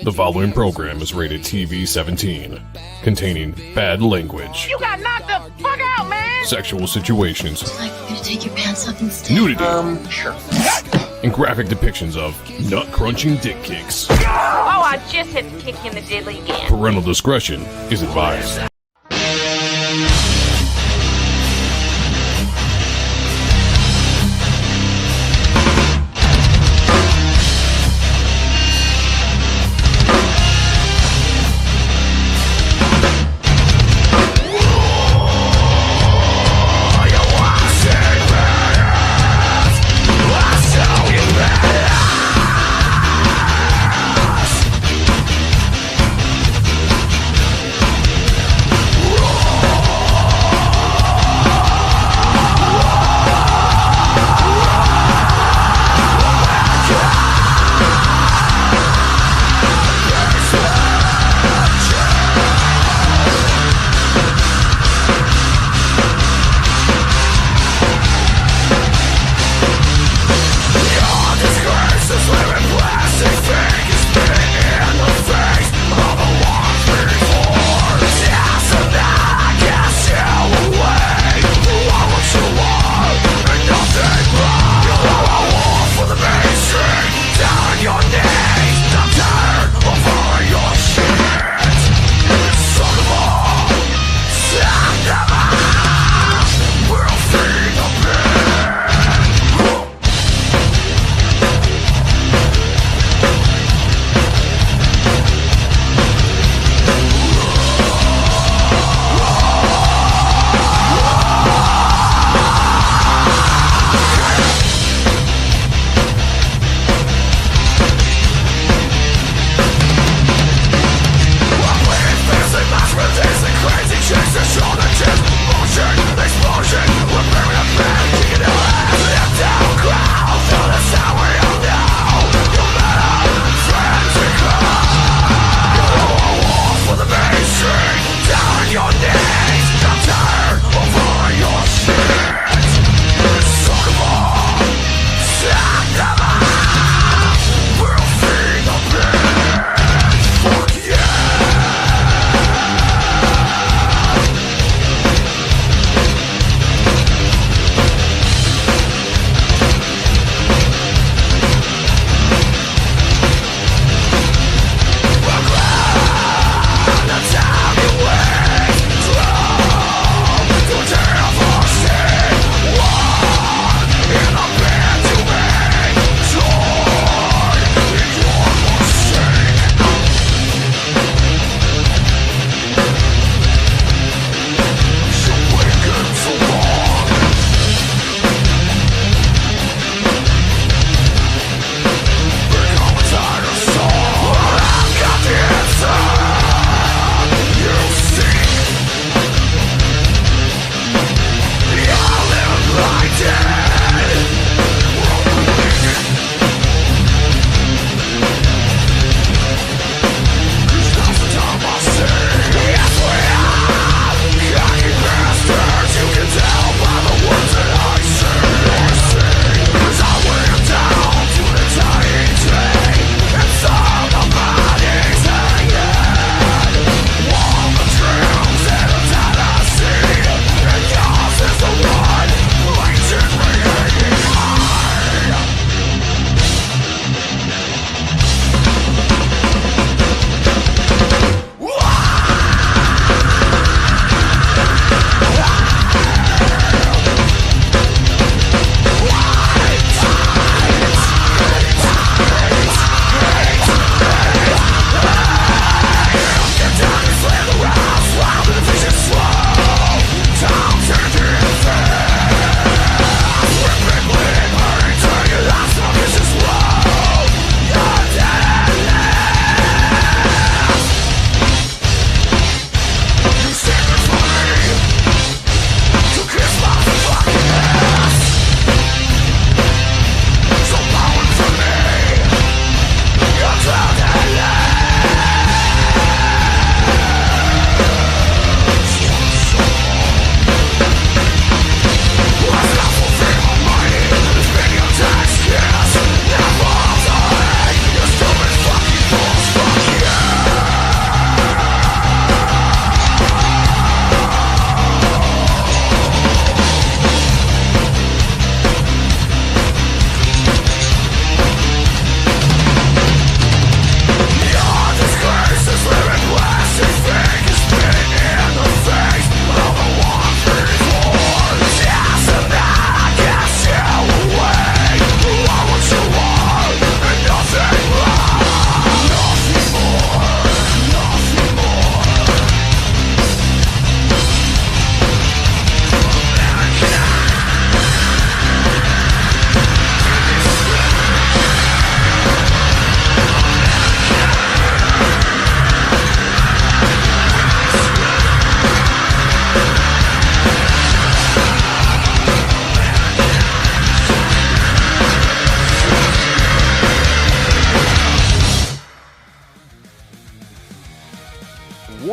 The following program is rated TV-17, containing bad language. You got knocked the fuck out, man! Sexual situations. Would you like me to take your pants off instead? Nudity. Sure. And graphic depictions of nut-crunching dick kicks. Oh, I just had to kick you in the diddly again. Parental discretion is advised.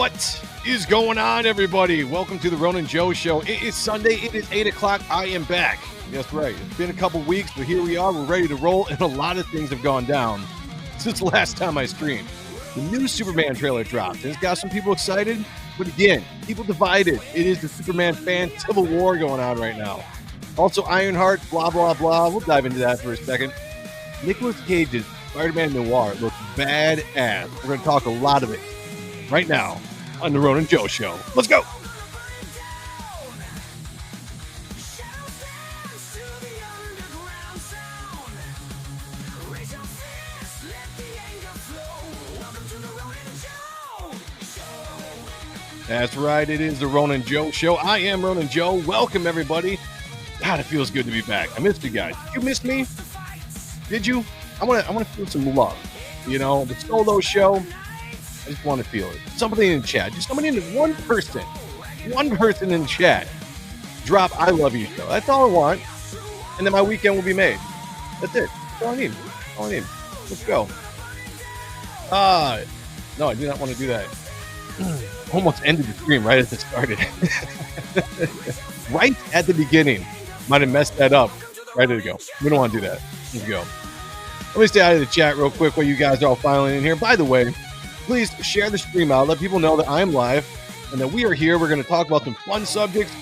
What is going on, everybody? Welcome to the Ronin Joe Show. It is Sunday. It is 8 o'clock. I am back. That's right. It's been a couple weeks, but here we are. We're ready to roll, and a lot of things have gone down since the last time I streamed. The new Superman trailer dropped, and it's got some people excited, but again, people divided. It is the Superman fan civil war going on right now. Also, Ironheart, blah, blah, blah. We'll dive into that for a second. Nicolas Cage's Spider-Man Noir looks badass. We're going to talk a lot of it right now on the Ronin Joe Show. Let's go. That's right. It is the Ronin Joe Show. I am Ronin Joe. Welcome, everybody. God, it feels good to be back. I missed you guys. You missed me? Did you? I want to feel some love. You know, the solo show. I just want to feel it. Somebody in the chat. Just somebody in one person in chat. Drop I love you show. That's all I want. And then my weekend will be made. That's it. That's all I need. That's all I need. Let's go. No, I do not want to do that. Almost ended the stream right as it started. Right at the beginning. Might have messed that up. Ready to go. We don't want to do that. Let's go. Let me stay out of the chat real quick while you guys are all filing in here. By the way, please share the stream out. Let people know that I'm live and that we are here. We're going to talk about some fun subjects,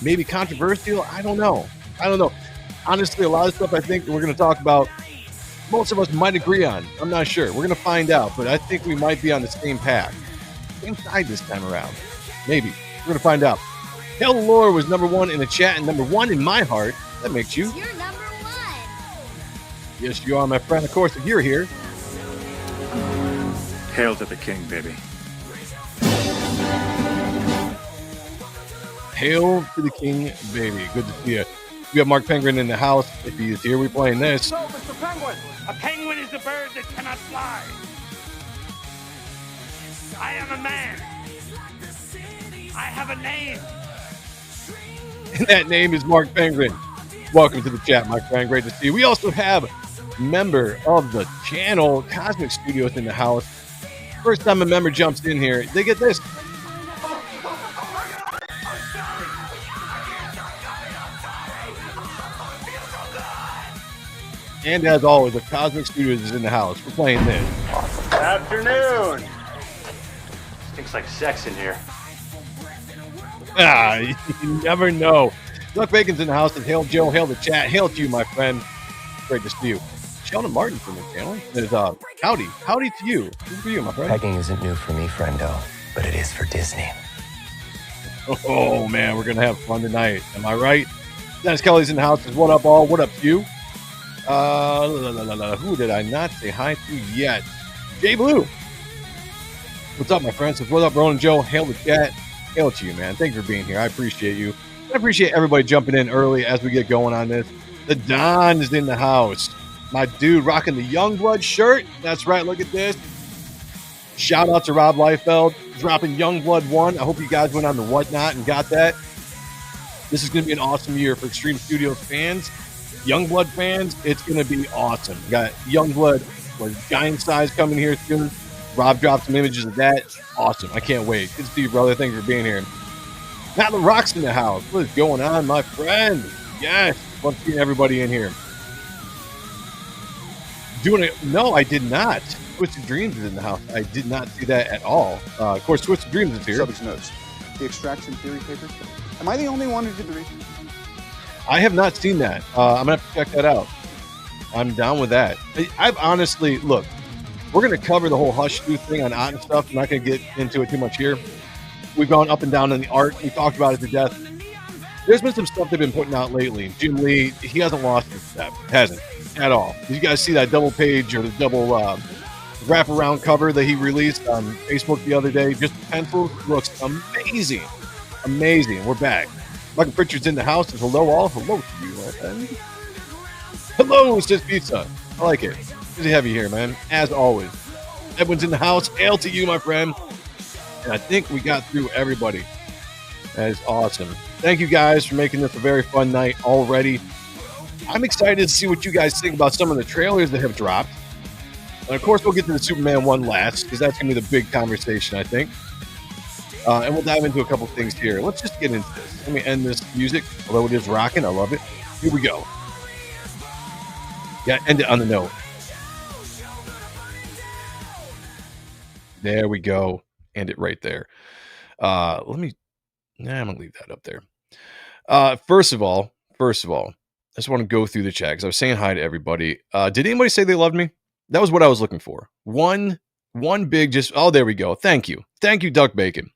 maybe controversial. I don't know. Honestly, a lot of stuff I think we're going to talk about, most of us might agree on. I'm not sure. We're going to find out, but I think we might be on the same path. Same side this time around. Maybe. We're going to find out. Hell Lore was number one in the chat and number one in my heart. That makes you. You're number one. Yes, you are, my friend. Of course, if you're here. Hail to the king, baby. Hail to the king, baby. Good to see you. We have Mark Penguin in the house. If he is here, we're playing this. So, Mr. Penguin, a penguin is a bird that cannot fly. I am a man. I have a name. And that name is Mark Penguin. Welcome to the chat, my friend. Great to see you. We also have member of the channel, Cosmic Studios, in the house. First time a member jumps in here, they get this. And as always, the Cosmic Studios is in the house. We're playing this. Afternoon. Stinks like sex in here. You never know. Duck Bacon's in the house. And hail Joe, hail the chat. Hail to you, my friend. Great to see you. Sheldon Martin from the channel. There's howdy to you. Good for you, my friend. Pegging isn't new for me, friendo, but it is for Disney. Oh man, we're gonna have fun tonight. Am I right? Dennis Kelly's in the house. What up, all? What up to you? Who did I not say hi to yet? Jay Blue. What's up, my friends? What up, Ronin Joe? Hail the chat. Hail to you, man. Thank you for being here. I appreciate you. I appreciate everybody jumping in early as we get going on this. The Don is in the house. My dude rocking the Youngblood shirt. That's right. Look at this. Shout out to Rob Liefeld dropping Youngblood 1. I hope you guys went on the Whatnot and got that. This is going to be an awesome year for Extreme Studios fans. Youngblood fans, it's going to be awesome. We got Youngblood, giant size coming here soon. Rob dropped some images of that. Awesome. I can't wait. Good to see you, brother. Thank you for being here. Matt LaRock's in the house. What is going on, my friend? Yes. Want to see everybody in here. Doing it. No, I did not. Twisted Dreams is in the house. I did not see that at all. Of course, Twisted Dreams is here. Subject notes. The extraction theory paper. Am I the only one who did the research? I have not seen that. I'm going to have to check that out. I'm down with that. I've honestly, look, we're going to cover the whole Hush Stuff thing on art and stuff. I'm not going to get into it too much here. We've gone up and down in the art. We talked about it to death. There's been some stuff they've been putting out lately. Jim Lee, he hasn't lost his step. Hasn't. At all. Did you guys see that double page or the double wraparound cover that he released on Facebook the other day? Just pencils. Looks amazing. Amazing. We're back. Michael Pritchard's in the house. Says hello all. Hello to you, my friend. Hello, Sis Pizza. I like it. Good to have you here, man. As always. Edwin's in the house. Hail to you, my friend. And I think we got through everybody. That is awesome. Thank you guys for making this a very fun night already. I'm excited to see what you guys think about some of the trailers that have dropped. And of course, we'll get to the Superman one last, because that's going to be the big conversation, I think. And we'll dive into a couple things here. Let's just get into this. Let me end this music, although it is rocking. I love it. Here we go. Yeah, end it on the note. There we go. End it right there. I'm gonna leave that up there. First of all, I just want to go through the chat because I was saying hi to everybody. Did anybody say they loved me? That was what I was looking for. One big there we go. Thank you, Duck Bacon.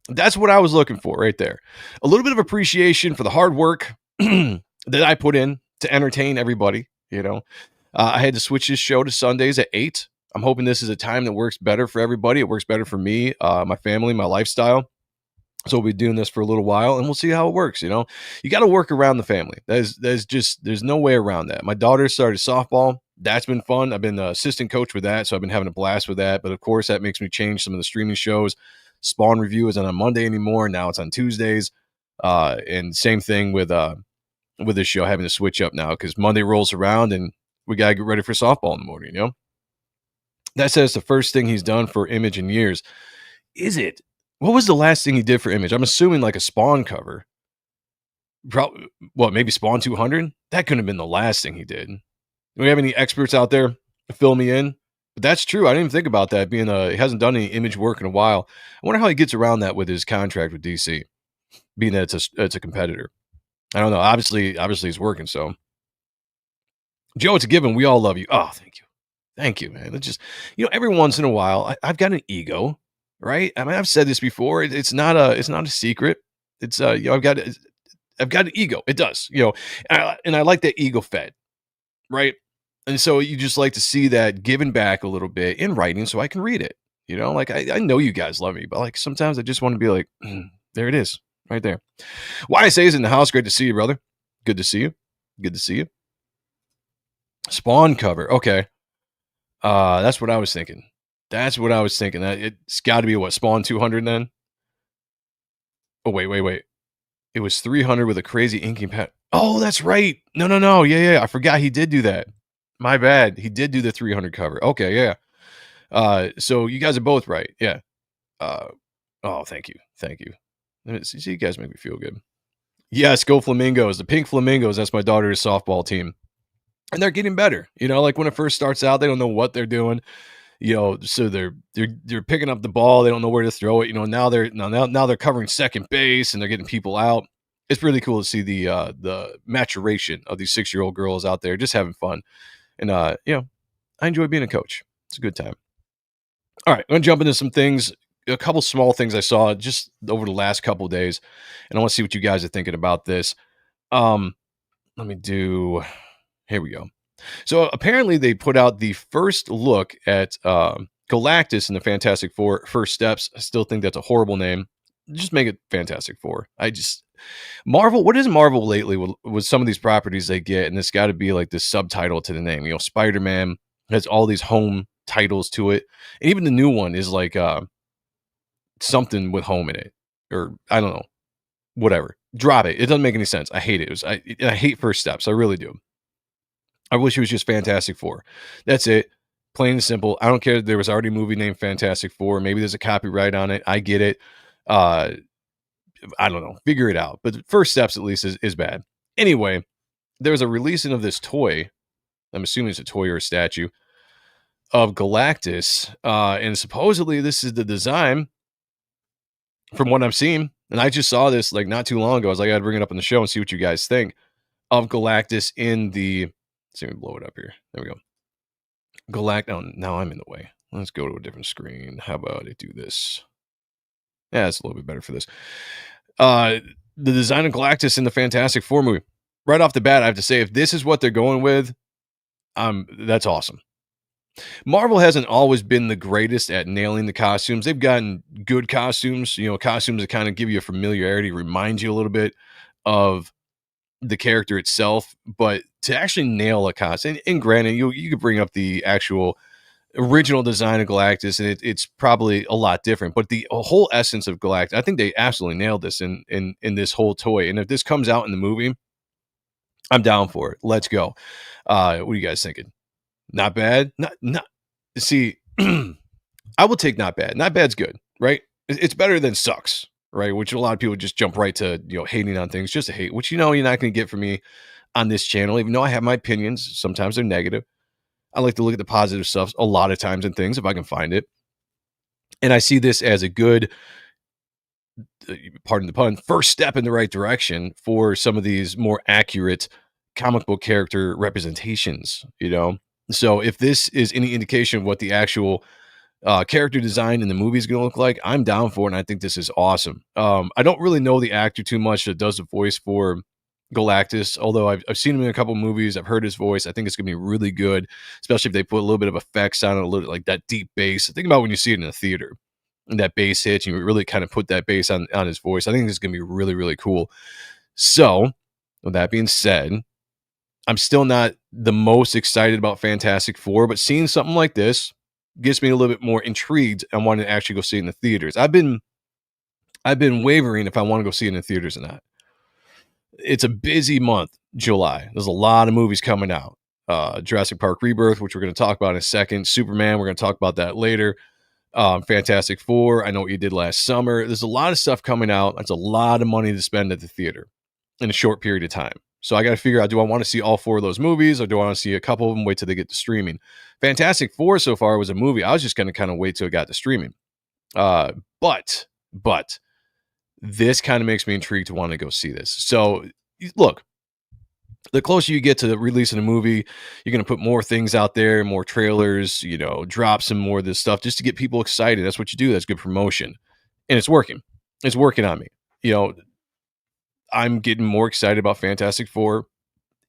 That's what I was looking for right there. A little bit of appreciation for the hard work that I put in to entertain everybody. I had to switch this show to Sundays at 8. I'm hoping this is a time that works better for everybody. It works better for me, my family, my lifestyle. So we'll be doing this for a little while, and we'll see how it works. You got to work around the family. There's no way around that. My daughter started softball. That's been fun. I've been the assistant coach with that, so I've been having a blast with that. But of course, that makes me change some of the streaming shows. Spawn Review isn't on Monday anymore. Now it's on Tuesdays. And same thing with this show, having to switch up now because Monday rolls around and we got to get ready for softball in the morning, That says the first thing he's done for Image in years. Is it? What was the last thing he did for Image? I'm assuming like a Spawn cover. Probably, maybe Spawn 200? That couldn't have been the last thing he did. Do we have any experts out there to fill me in? But that's true. I didn't even think about that being he hasn't done any Image work in a while. I wonder how he gets around that with his contract with DC, being that it's a competitor. I don't know. Obviously he's working, so. Joe, it's a given. We all love you. Oh, thank you. Thank you, man. It's just, every once in a while, I've got an ego, right? I mean, I've said this before. It's not a secret. It's, I've got an ego. It does, and I like that ego fed, right? And so you just like to see that given back a little bit in writing so I can read it, like I know you guys love me, but like sometimes I just want to be like, there it is right there. Why I say is in the house. Great to see you, brother. Good to see you. Good to see you. Spawn cover. Okay. That's what I was thinking. It's got to be what, Spawn 200 then? Oh, wait. It was 300 with a crazy inking pad. Oh, that's right. No. Yeah. I forgot he did do that. My bad. He did do the 300 cover. Okay, yeah. So you guys are both right. Yeah. Oh, thank you. See, you guys make me feel good. Yes, go Flamingos. The Pink Flamingos, that's my daughter's softball team. And they're getting better. Like when it first starts out, they don't know what they're doing. So they're picking up the ball. They don't know where to throw it. Now they're covering second base and they're getting people out. It's really cool to see the maturation of these 6-year-old girls out there just having fun. And I enjoy being a coach. It's a good time. All right, I'm gonna jump into some things. A couple small things I saw just over the last couple of days, and I want to see what you guys are thinking about this. Here we go. So apparently they put out the first look at Galactus in the Fantastic Four First Steps. I still think that's a horrible name. Just make it Fantastic Four. Marvel, what is Marvel lately with some of these properties they get? And it's got to be like this subtitle to the name. Spider-Man has all these home titles to it. And even the new one is like something with home in it. Or I don't know. Whatever. Drop it. It doesn't make any sense. I hate it. I hate First Steps. I really do. I wish it was just Fantastic Four. That's it. Plain and simple. I don't care. There was already a movie named Fantastic Four. Maybe there's a copyright on it. I get it. I don't know. Figure it out. But First Steps, at least, is bad. Anyway, there was a releasing of this toy. I'm assuming it's a toy or a statue of Galactus. And supposedly this is the design from what I'm seeing. And I just saw this like not too long ago. I was like, I got to bring it up on the show and see what you guys think of Galactus in the... Let's see me blow it up here. There we go. Oh, now I'm in the way. Let's go to a different screen. How about I do this? Yeah, it's a little bit better for this. The design of Galactus in the Fantastic Four movie. Right off the bat, I have to say, if this is what they're going with, that's awesome. Marvel hasn't always been the greatest at nailing the costumes. They've gotten good costumes, costumes that kind of give you a familiarity, remind you a little bit of the character itself, but to actually nail a costume, and granted, you could bring up the actual original design of Galactus, and it's probably a lot different, but the whole essence of Galactus, I think they absolutely nailed this in this whole toy. And if this comes out in the movie, I'm down for it. Let's go. What are you guys thinking? Not bad? Not see, I will take not bad. Not bad's good, right? It's better than sucks, right? Which a lot of people just jump right to, hating on things just to hate, which, you're not going to get from me on this channel, even though I have my opinions. Sometimes they're negative. I like to look at the positive stuff a lot of times in things if I can find it. And I see this as a good, pardon the pun, first step in the right direction for some of these more accurate comic book character representations, So if this is any indication of what the actual character design in the movie is going to look like, I'm down for it, and I think this is awesome. I don't really know the actor too much that does the voice for Galactus, although I've seen him in a couple movies. I've heard his voice. I think it's going to be really good, especially if they put a little bit of effects on it, a little like that deep bass. Think about when you see it in the theater, and that bass hits, you really kind of put that bass on his voice. I think this is going to be really, really cool. So, with that being said, I'm still not the most excited about Fantastic Four, but seeing something like this gets me a little bit more intrigued and wanting to actually go see it in the theaters. I've been wavering if I want to go see it in the theaters or not. It's a busy month, July. There's a lot of movies coming out. Jurassic Park Rebirth, which we're going to talk about in a second. Superman, we're going to talk about that later. Fantastic Four, I Know What You Did Last Summer. There's a lot of stuff coming out. That's a lot of money to spend at the theater in a short period of time. So I got to figure out, do I want to see all 4 of those movies, or do I want to see a couple of them, wait till they get to streaming? Fantastic Four so far was a movie. I was just going to kind of wait till it got to streaming. But this kind of makes me intrigued to want to go see this. So look, the closer you get to releasing a movie, you're going to put more things out there, more trailers, drop some more of this stuff just to get people excited. That's what you do. That's good promotion. And it's working. It's working on me. I'm getting more excited about Fantastic Four.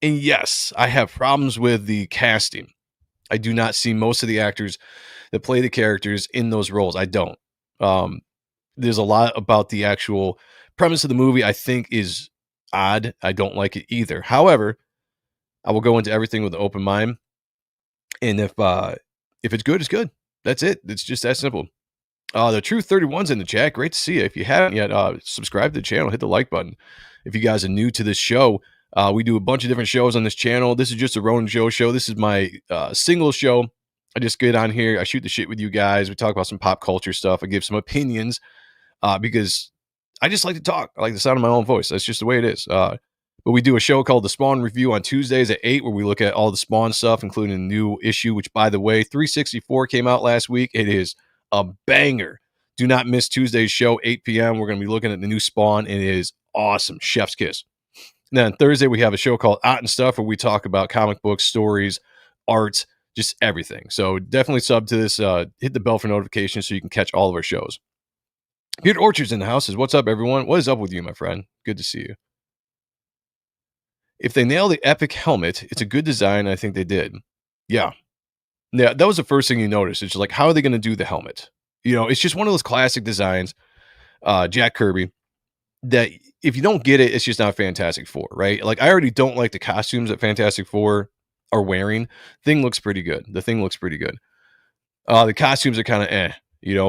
And yes, I have problems with the casting. I do not see most of the actors that play the characters in those roles. I don't. There's a lot about the actual premise of the movie I think is odd. I don't like it either. However, I will go into everything with an open mind. And if it's good, it's good. That's it. It's just that simple. The Truth 31's in the chat. Great to see you. If you haven't yet, subscribe to the channel, hit the like button. If you guys are new to this show, we do a bunch of different shows on this channel. This is just a Ronin Joe show. This is my single show. I just get on here. I shoot the shit with you guys. We talk about some pop culture stuff. I give some opinions because I just like to talk. I like the sound of my own voice. That's just the way it is. But we do a show called The Spawn Review on Tuesdays at 8, where we look at all the Spawn stuff, including a new issue, which, by the way, 364 came out last week. It is a banger. Do not miss Tuesday's show, 8 p.m. We're going to be looking at the new Spawn. It is awesome. Chef's kiss. And then on Thursday, we have a show called Out and Stuff, where we talk about comic books, stories, art, just everything. So definitely sub to this. Hit the bell for notifications so you can catch all of our shows. Peter Orchard's in the house. What's up, everyone? What is up with you, my friend? Good to see you. If they nail the epic helmet, it's a good design. I think they did. Yeah, that was the first thing you notice. It's just like, how are they going to do the helmet? It's just one of those classic designs, Jack Kirby, that if you don't get it, it's just not Fantastic Four, right? Like, I already don't like the costumes that Fantastic Four are wearing. The thing looks pretty good. The costumes are kind of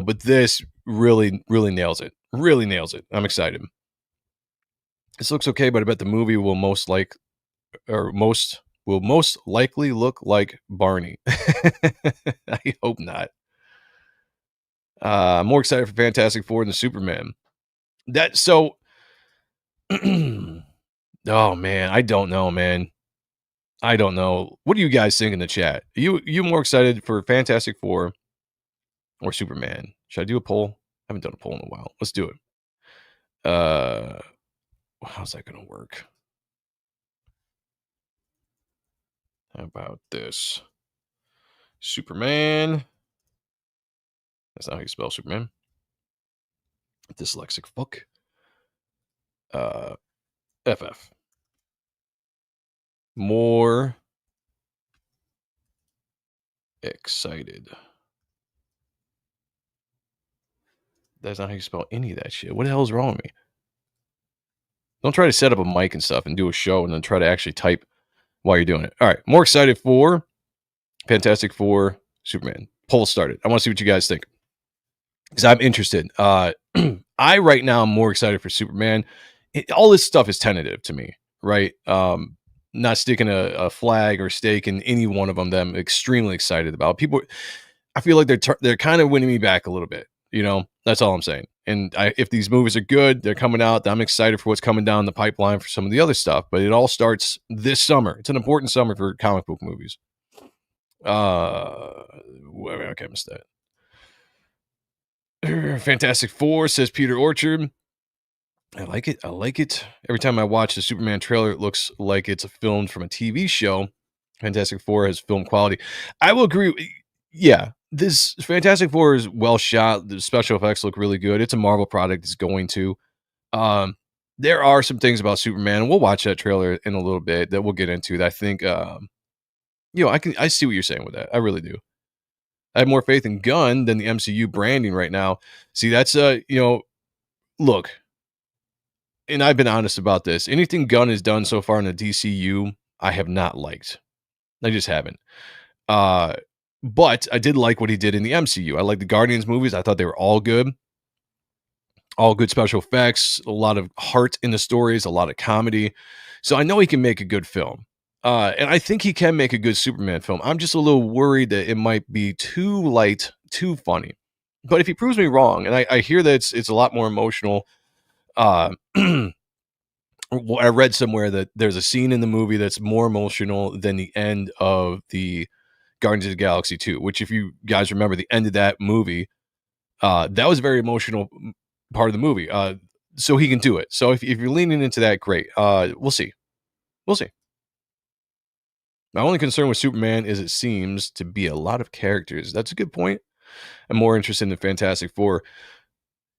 but this really, really nails it. Really nails it. I'm excited. This looks okay, but I bet the movie will most likely look like Barney. I hope not. I'm more excited for Fantastic Four than Superman. Oh man, I don't know, man. I don't know. What do you guys think in the chat? Are you more excited for Fantastic Four or Superman? Should I do a poll? I haven't done a poll in a while. Let's do it. How's that going to work? How about this? Superman. That's not how you spell Superman. Dyslexic fuck. FF. More excited. That's not how you spell any of that shit. What the hell is wrong with me? Don't try to set up a mic and stuff and do a show and then try to actually type while you're doing it. All right. More excited for Fantastic Four, Superman. Poll started. I want to see what you guys think, because I'm interested. I right now am more excited for Superman. All this stuff is tentative to me, right? Not sticking a flag or stake in any one of them that I'm extremely excited about. People, I feel like they're kind of winning me back a little bit. That's all I'm saying. And if these movies are good, they're coming out. I'm excited for what's coming down the pipeline for some of the other stuff. But it all starts this summer. It's an important summer for comic book movies. Okay, I missed that. Fantastic Four, says Peter Orchard. I like it. I like it. Every time I watch the Superman trailer, it looks like it's filmed from a TV show. Fantastic Four has film quality. I will agree. Yeah, this Fantastic Four is well shot. The special effects look really good. It's a Marvel product. It's going to. There are some things about Superman, and we'll watch that trailer in a little bit that we'll get into. That I think, I see what you're saying with that. I really do. I have more faith in Gunn than the MCU branding right now. See, that's look. And I've been honest about this. Anything Gunn has done so far in the DCU, I have not liked. I just haven't. But I did like what he did in the MCU. I like the Guardians movies. I thought they were all good. All good special effects, a lot of heart in the stories, a lot of comedy. So I know he can make a good film. And I think he can make a good Superman film. I'm just a little worried that it might be too light, too funny. But if he proves me wrong, and I hear that it's a lot more emotional. I read somewhere that there's a scene in the movie that's more emotional than the end of the Guardians of the Galaxy 2, which if you guys remember the end of that movie, that was a very emotional part of the movie. So he can do it. So if you're leaning into that, great. We'll see. We'll see. My only concern with Superman is it seems to be a lot of characters. That's a good point. I'm more interested in the Fantastic Four.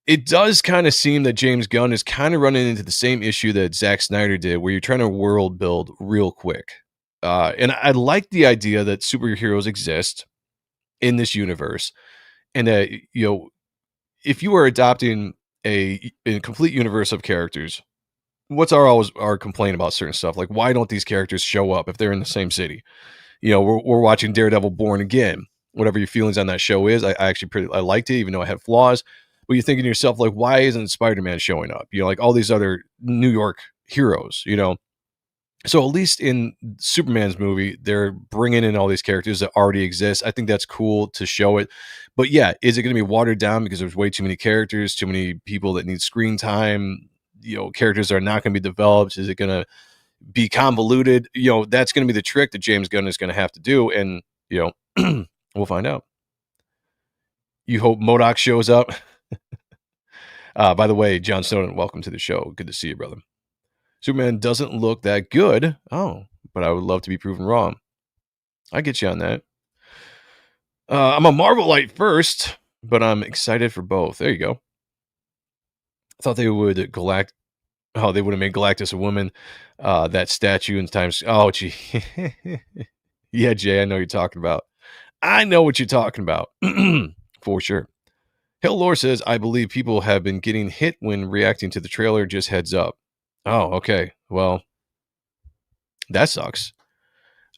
It does kind of seem that James Gunn is kind of running into the same issue that Zack Snyder did, where you're trying to world build real quick. And I like the idea that superheroes exist in this universe, and that if you are adopting a complete universe of characters, what's our complaint about certain stuff? Like, why don't these characters show up if they're in the same city? We're watching Daredevil Born Again. Whatever your feelings on that show is, I actually I liked it, even though it had flaws. But you're thinking to yourself, like, why isn't Spider-Man showing up? Like all these other New York heroes, So at least in Superman's movie, they're bringing in all these characters that already exist. I think that's cool to show it. But yeah, is it going to be watered down because there's way too many characters, too many people that need screen time? Characters are not going to be developed. Is it going to be convoluted? That's going to be the trick that James Gunn is going to have to do. And, we'll find out. You hope MODOK shows up. By the way, John Snowden, welcome to the show. Good to see you, brother. Superman doesn't look that good. Oh, but I would love to be proven wrong. I get you on that. I'm a Marvelite first, but I'm excited for both. There you go. I thought they would they would have made Galactus a woman. That statue in Times. Oh, gee. Yeah, Jay, I know what you're talking about. I know what you're talking about. For sure. Hill Lore says, I believe people have been getting hit when reacting to the trailer. Just heads up. Oh, okay. Well, that sucks.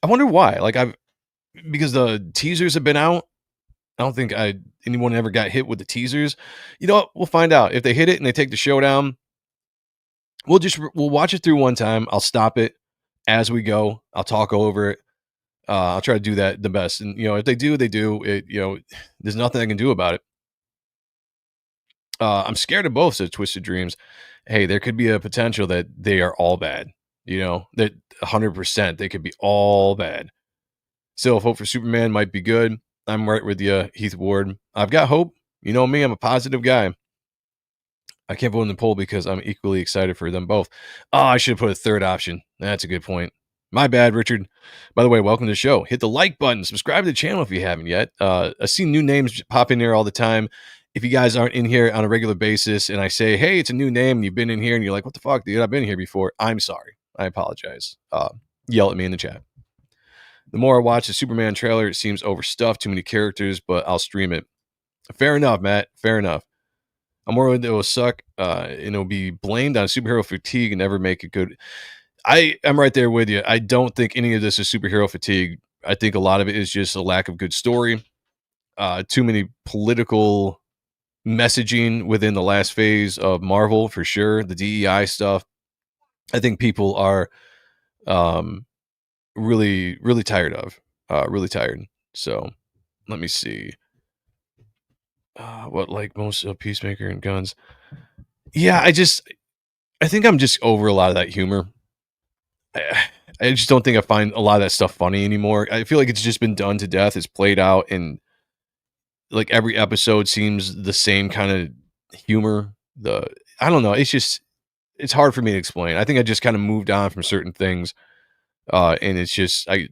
I wonder why. Because the teasers have been out. I don't think anyone ever got hit with the teasers. You know what? We'll find out. If they hit it and they take the showdown, we'll watch it through one time. I'll stop it as we go. I'll talk over it. I'll try to do that the best. And, if they do, they do. There's nothing I can do about it. I'm scared of both, said Twisted Dreams. Hey, there could be a potential that they are all bad. That 100% they could be all bad. Still, hope for Superman might be good. I'm right with you, Heath Ward. I've got hope. You know me, I'm a positive guy. I can't vote in the poll because I'm equally excited for them both. Oh, I should have put a third option. That's a good point. My bad, Richard. By the way, welcome to the show. Hit the like button. Subscribe to the channel if you haven't yet. I see new names pop in there all the time. If you guys aren't in here on a regular basis and I say, hey, it's a new name and you've been in here and you're like, what the fuck, dude? I've been here before. I'm sorry. I apologize. Yell at me in the chat. The more I watch the Superman trailer, it seems overstuffed, too many characters, but I'll stream it. Fair enough, Matt. Fair enough. I'm worried it will suck and it'll be blamed on superhero fatigue and never make it good. I'm right there with you. I don't think any of this is superhero fatigue. I think a lot of it is just a lack of good story. Too many political messaging within the last phase of Marvel, for sure. The DEI stuff. I think people are really, really tired of. Really tired. So let me see. What like most of Peacemaker and Guns. Yeah, I think I'm just over a lot of that humor. I just don't think I find a lot of that stuff funny anymore. I feel like it's just been done to death. It's played out, and like every episode seems the same kind of humor. I don't know. It's hard for me to explain. I think I just kind of moved on from certain things, and it's just I've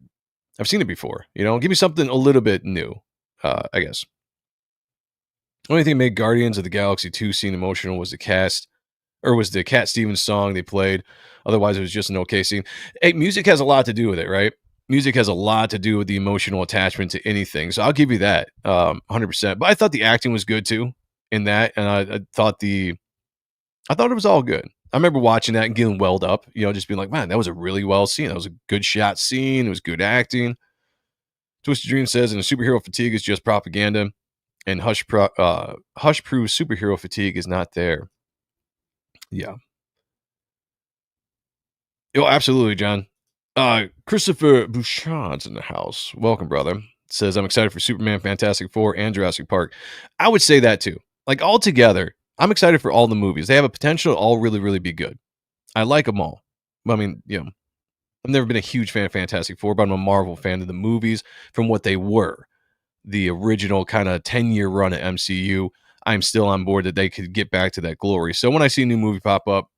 seen it before. Give me something a little bit new. I guess. Only thing that made Guardians of the Galaxy 2 scene emotional was the Cat Stevens song they played. Otherwise, it was just an okay scene. Hey, music has a lot to do with it, right? Music has a lot to do with the emotional attachment to anything. So I'll give you that 100%. But I thought the acting was good too in that. And I thought it was all good. I remember watching that and getting welled up, just being like, man, that was a really well scene. That was a good shot scene. It was good acting. Twisted Dream says, and superhero fatigue is just propaganda. And hush-proof superhero fatigue is not there. Yeah. Oh, absolutely, John. Christopher Bouchard's in the house. Welcome, brother. Says, I'm excited for Superman, Fantastic Four, and Jurassic Park. I would say that too. Like all together, I'm excited for all the movies. They have a potential to all really, really be good. I like them all. I mean, I've never been a huge fan of Fantastic Four, but I'm a Marvel fan of the movies from what they were. The original kind of 10-year run at MCU. I'm still on board that they could get back to that glory. So when I see a new movie pop up,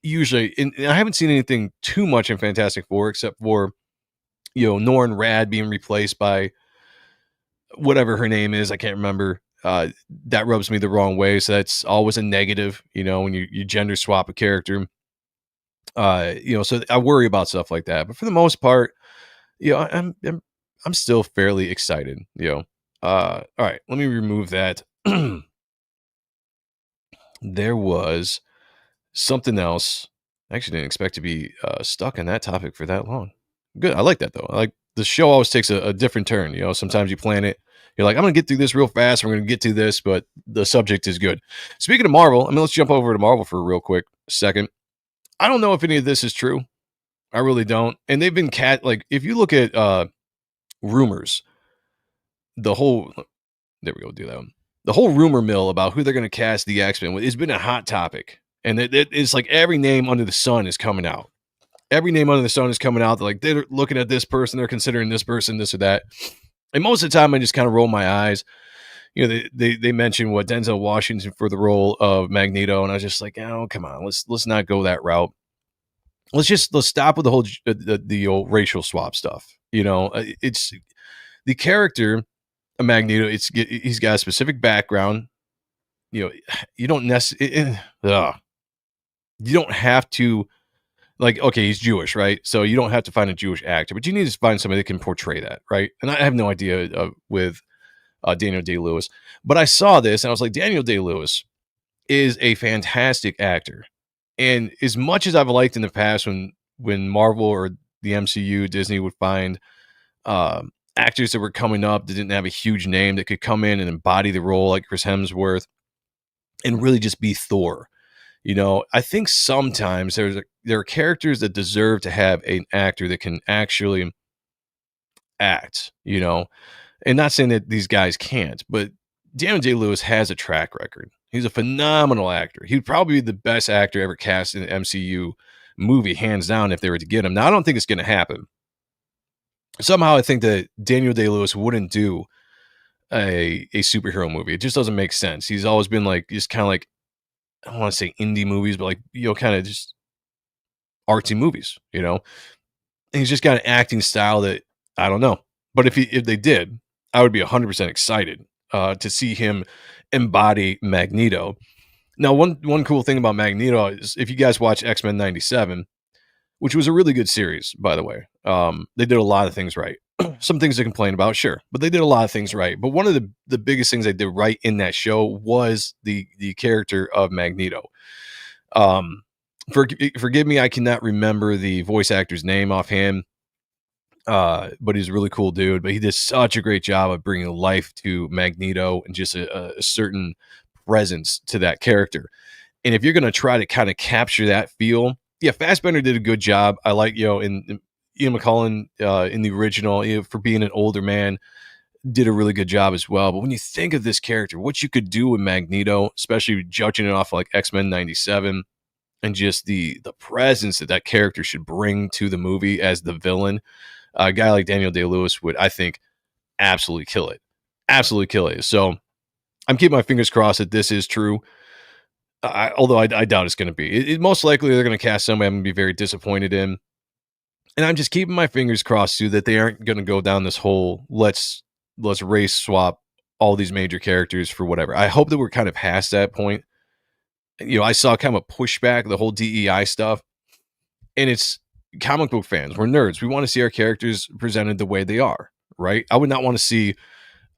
usually, and I haven't seen anything too much in Fantastic Four except for, Noir and Rad being replaced by whatever her name is. I can't remember. That rubs me the wrong way. So that's always a negative, when you gender swap a character. So I worry about stuff like that. But for the most part, I'm still fairly excited, all right, let me remove that. There was something else. I actually didn't expect to be stuck in that topic for that long. Good. I like that though. I like the show always takes a different turn. Sometimes you plan it. You're like, I'm going to get through this real fast. We're going to get to this, but the subject is good. Speaking of Marvel, let's jump over to Marvel for a real quick second. I don't know if any of this is true. I really don't. And they've been if you look at rumors, there we go, do that one. The whole rumor mill about who they're going to cast the X-Men with has been a hot topic. And it's like every name under the sun is coming out. Every name under the sun is coming out. They're looking at this person. They're considering this person, this or that. And most of the time, I just kind of roll my eyes. They mentioned what Denzel Washington for the role of Magneto. And I was just like, oh, come on. Let's not go that route. Let's stop with the whole the old racial swap stuff. It's the character of Magneto. He's got a specific background. You don't necessarily. You don't have to, okay, he's Jewish, right? So you don't have to find a Jewish actor, but you need to find somebody that can portray that, right? And I have no idea with Daniel Day-Lewis, but I saw this and I was like, Daniel Day-Lewis is a fantastic actor. And as much as I've liked in the past when Marvel or the MCU, Disney would find actors that were coming up that didn't have a huge name that could come in and embody the role, like Chris Hemsworth, and really just be Thor. I think sometimes there are characters that deserve to have an actor that can actually act, and not saying that these guys can't, but Daniel Day-Lewis has a track record. He's a phenomenal actor. He'd probably be the best actor ever cast in an MCU movie, hands down, if they were to get him. Now, I don't think it's going to happen. Somehow, I think that Daniel Day-Lewis wouldn't do a superhero movie. It just doesn't make sense. He's always been just kind of I don't want to say indie movies, but kind of just artsy movies, And he's just got an acting style that I don't know. But if they did, I would be 100% excited to see him embody Magneto. Now, one cool thing about Magneto is if you guys watch X-Men 97, which was a really good series, by the way, they did a lot of things right. Some things to complain about, sure, but they did a lot of things right. But one of the biggest things they did right in that show was the character of Magneto. Forgive me, I cannot remember the voice actor's name offhand, but he's a really cool dude. But he did such a great job of bringing life to Magneto and just a certain presence to that character. And if you're going to try to kind of capture that feel, yeah, Fassbender did a good job. I like, in Ian McKellen in the original, for being an older man, did a really good job as well. But when you think of this character, what you could do with Magneto, especially judging it off like X-Men 97, and just the presence that that character should bring to the movie as the villain, a guy like Daniel Day-Lewis would, I think, absolutely kill it. Absolutely kill it. So I'm keeping my fingers crossed that this is true. Although I doubt it's going to be. It most likely they're going to cast somebody I'm going to be very disappointed in. And I'm just keeping my fingers crossed too that they aren't going to go down this whole let's race swap all these major characters for whatever. I hope that we're kind of past that point. I saw kind of a pushback, the whole DEI stuff, and it's comic book fans. We're nerds. We want to see our characters presented the way they are, right? I would not want to see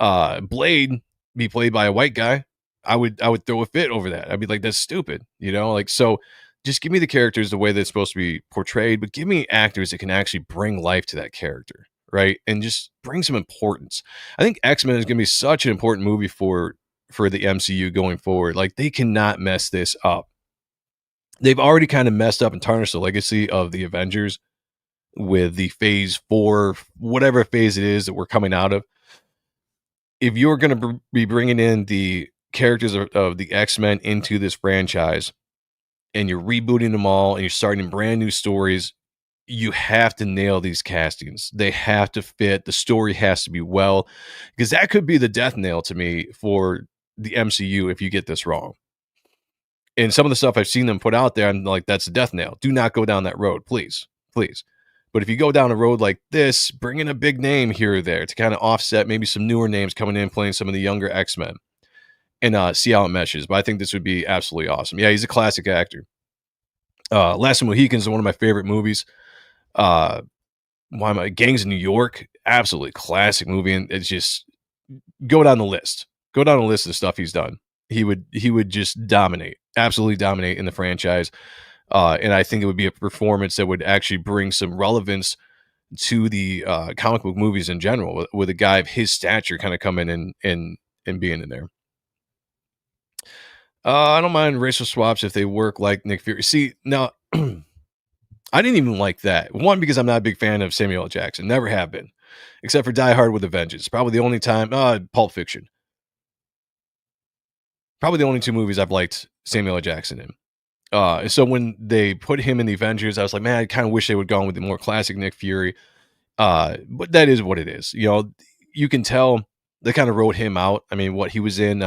Blade be played by a white guy. I would throw a fit over that. I'd be like, that's stupid, so just give me the characters the way they're supposed to be portrayed, but give me actors that can actually bring life to that character, right? And just bring some importance. I think X-Men is going to be such an important movie for the MCU going forward. Like, they cannot mess this up. They've already kind of messed up and tarnished the legacy of the Avengers with the phase 4, whatever phase it is that we're coming out of. If you're going to be bringing in the characters of the X-Men into this franchise and you're rebooting them all and you're starting brand new stories, you have to nail these castings. They have to fit. The story has to be well, because that could be the death nail to me for the MCU if you get this wrong. And some of the stuff I've seen them put out there, I'm like, that's a death nail. Do not go down that road, please. But if you go down a road like this, bring in a big name here or there to kind of offset maybe some newer names coming in, playing some of the younger X-Men, and see how it meshes. But I think this would be absolutely awesome. Yeah, he's a classic actor. Last of the Mohicans is one of my favorite movies. Gangs of New York, absolutely classic movie. And it's just, go down the list of the stuff he's done. He would just dominate, absolutely dominate in the franchise. And I think it would be a performance that would actually bring some relevance to the comic book movies in general, with a guy of his stature kind of coming in and being in there. I don't mind racial swaps if they work like Nick Fury. See, now, I didn't even like that. One, because I'm not a big fan of Samuel L. Jackson. Never have been. Except for Die Hard with a Vengeance. Probably the only time. Pulp Fiction. Probably the only 2 movies I've liked Samuel L. Jackson in. So when they put him in the Avengers, I was like, man, I kind of wish they would go with the more classic Nick Fury. But that is what it is. You can tell they kind of wrote him out. I mean, he was in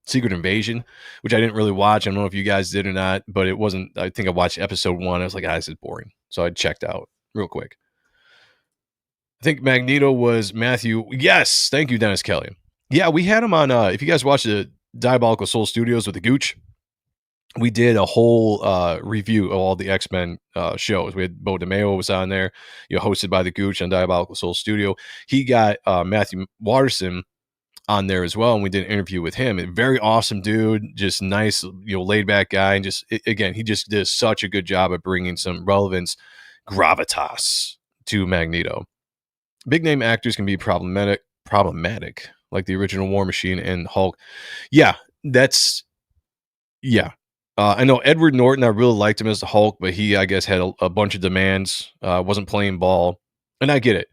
Secret Invasion, which I didn't really watch. I don't know if you guys did or not, but it wasn't. I think I watched episode 1. I was like, this is boring. So I checked out real quick. I think Magneto was Matthew. Yes. Thank you, Dennis Kelly. Yeah, we had him on. If you guys watched the Diabolical Soul Studios with the Gooch, we did a whole review of all the X-Men shows. We had Bo DeMeo was on there, hosted by the Gooch on Diabolical Soul Studio. He got Matthew Watterson on there as well, and we did an interview with him. A very awesome dude, just nice, laid back guy, and just again, he just did such a good job of bringing some relevance, gravitas to Magneto. Big name actors can be problematic, like the original War Machine and Hulk. Yeah. I know Edward Norton, I really liked him as the Hulk, but he, I guess, had a bunch of demands, wasn't playing ball, and I get it.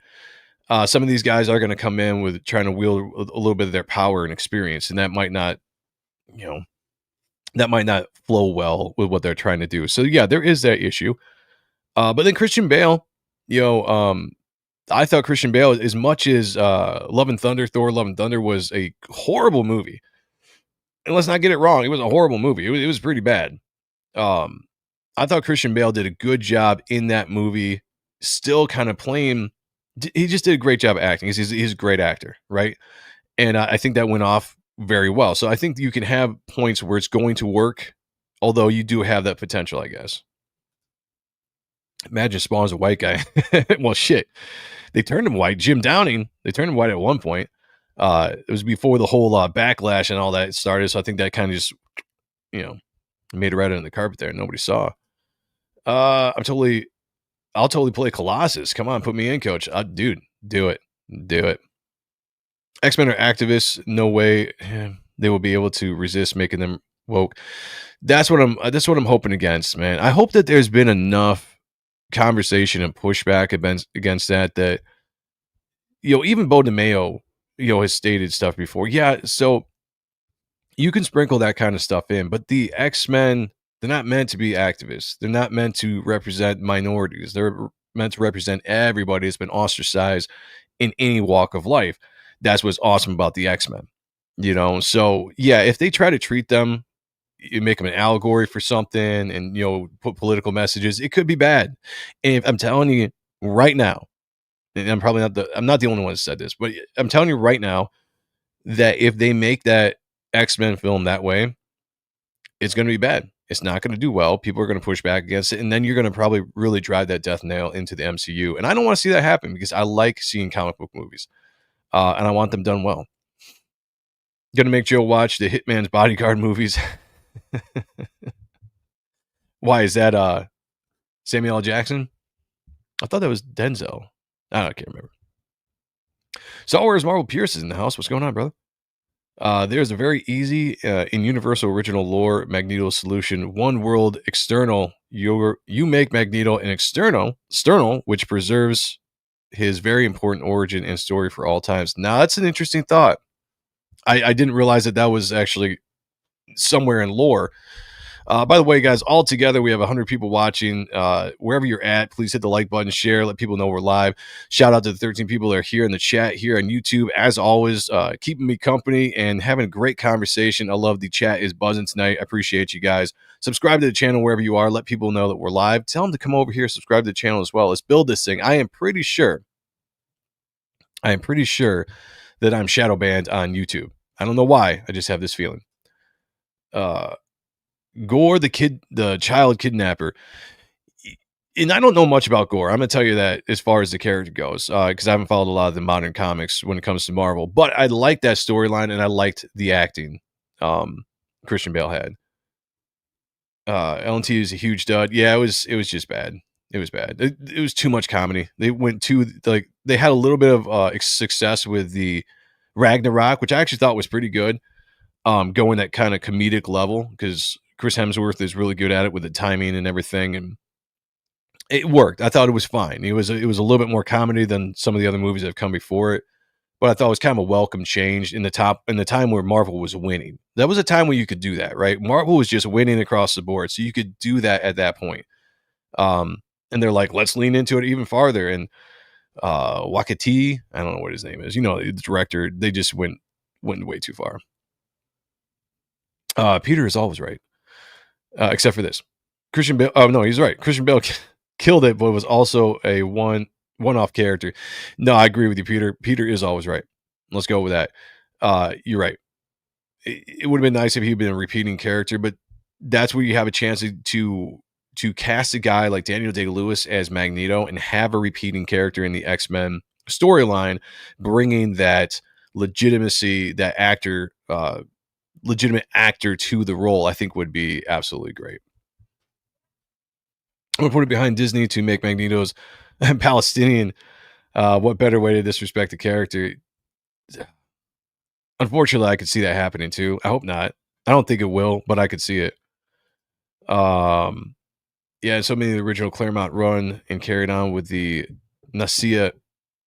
Some of these guys are going to come in with trying to wield a little bit of their power and experience, and that might not flow well with what they're trying to do. So yeah, there is that issue. But then Christian Bale, I thought Christian Bale, as much as Thor Love and Thunder was a horrible movie. And let's not get it wrong, it was a horrible movie. It was pretty bad. I thought Christian Bale did a good job in that movie, still kind of playing. He just did a great job acting. He's a great actor, right? And I think that went off very well. So I think you can have points where it's going to work, although you do have that potential, I guess. Imagine Spawn's a white guy. Well, shit. They turned him white. Jim Downing, they turned him white at one point. It was before the whole backlash and all that started. So I think that kind of just, made it right under the carpet there. Nobody saw. I'll totally play Colossus. Come on, put me in, coach. Dude, do it. X-Men are activists. No way they will be able to resist making them woke. That's what I'm hoping against, man. I hope that there's been enough conversation and pushback against that even Bo DeMayo, has stated stuff before. Yeah, so you can sprinkle that kind of stuff in, but the X-Men, they're not meant to be activists. They're not meant to represent minorities. They're meant to represent everybody that's been ostracized in any walk of life. That's what's awesome about the X-Men. So yeah, if they try to treat them, you make them an allegory for something and put political messages, it could be bad. And if I'm telling you right now, and I'm not the only one that said this, but I'm telling you right now that if they make that X-Men film that way, it's going to be bad. It's not going to do well. People are going to push back against it, and then you're going to probably really drive that death nail into the MCU. And I don't want to see that happen because I like seeing comic book movies, and I want them done well. Going to make Joe watch the Hitman's Bodyguard movies. Why is that? Samuel L. Jackson? I thought that was Denzel. I can't remember. So where's Marvel Pierce is in the house? What's going on, brother? There's a very easy in Universal original lore Magneto solution. One world external. You make Magneto an external, which preserves his very important origin and story for all times. Now that's an interesting thought. I didn't realize that was actually somewhere in lore. By the way, guys, all together, we have 100 people watching. Wherever you're at, please hit the like button, share, let people know we're live. Shout out to the 13 people that are here in the chat here on YouTube. As always, keeping me company and having a great conversation. I love the chat is buzzing tonight. I appreciate you guys. Subscribe to the channel wherever you are. Let people know that we're live. Tell them to come over here, subscribe to the channel as well. Let's build this thing. I am pretty sure that I'm shadow banned on YouTube. I don't know why. I just have this feeling. Gore, the child kidnapper. And I don't know much about Gore. I'm going to tell you that as far as the character goes, because I haven't followed a lot of the modern comics when it comes to Marvel. But I liked that storyline, and I liked the acting Christian Bale had. LNT is a huge dud. Yeah, it was just bad. It was bad. It was too much comedy. They went to they had a little bit of success with the Ragnarok, which I actually thought was pretty good. Going that kind of comedic level because Chris Hemsworth is really good at it with the timing and everything, and it worked. I thought it was fine. It was a little bit more comedy than some of the other movies that have come before it, but I thought it was kind of a welcome change in the time where Marvel was winning. That was a time where you could do that, right? Marvel was just winning across the board, so you could do that at that point. And they're like, let's lean into it even farther. And Wakati, I don't know what his name is. The director. They just went way too far. Peter is always right, except for this. Christian Bale. Oh no, he's right. Christian Bale killed it, but was also a one-off character. No, I agree with you, Peter. Peter is always right. Let's go with that. You're right. It would have been nice if he'd been a repeating character, but that's where you have a chance to cast a guy like Daniel Day-Lewis as Magneto and have a repeating character in the X-Men storyline, bringing that legitimacy, that legitimate actor to the role, I think would be absolutely great. I'm gonna put it behind Disney to make Magneto's Palestinian. What better way to disrespect the character? Unfortunately, I could see that happening too. I hope not. I don't think it will, but I could see it. Yeah, so many of the original Claremont run and carried on with the Nasia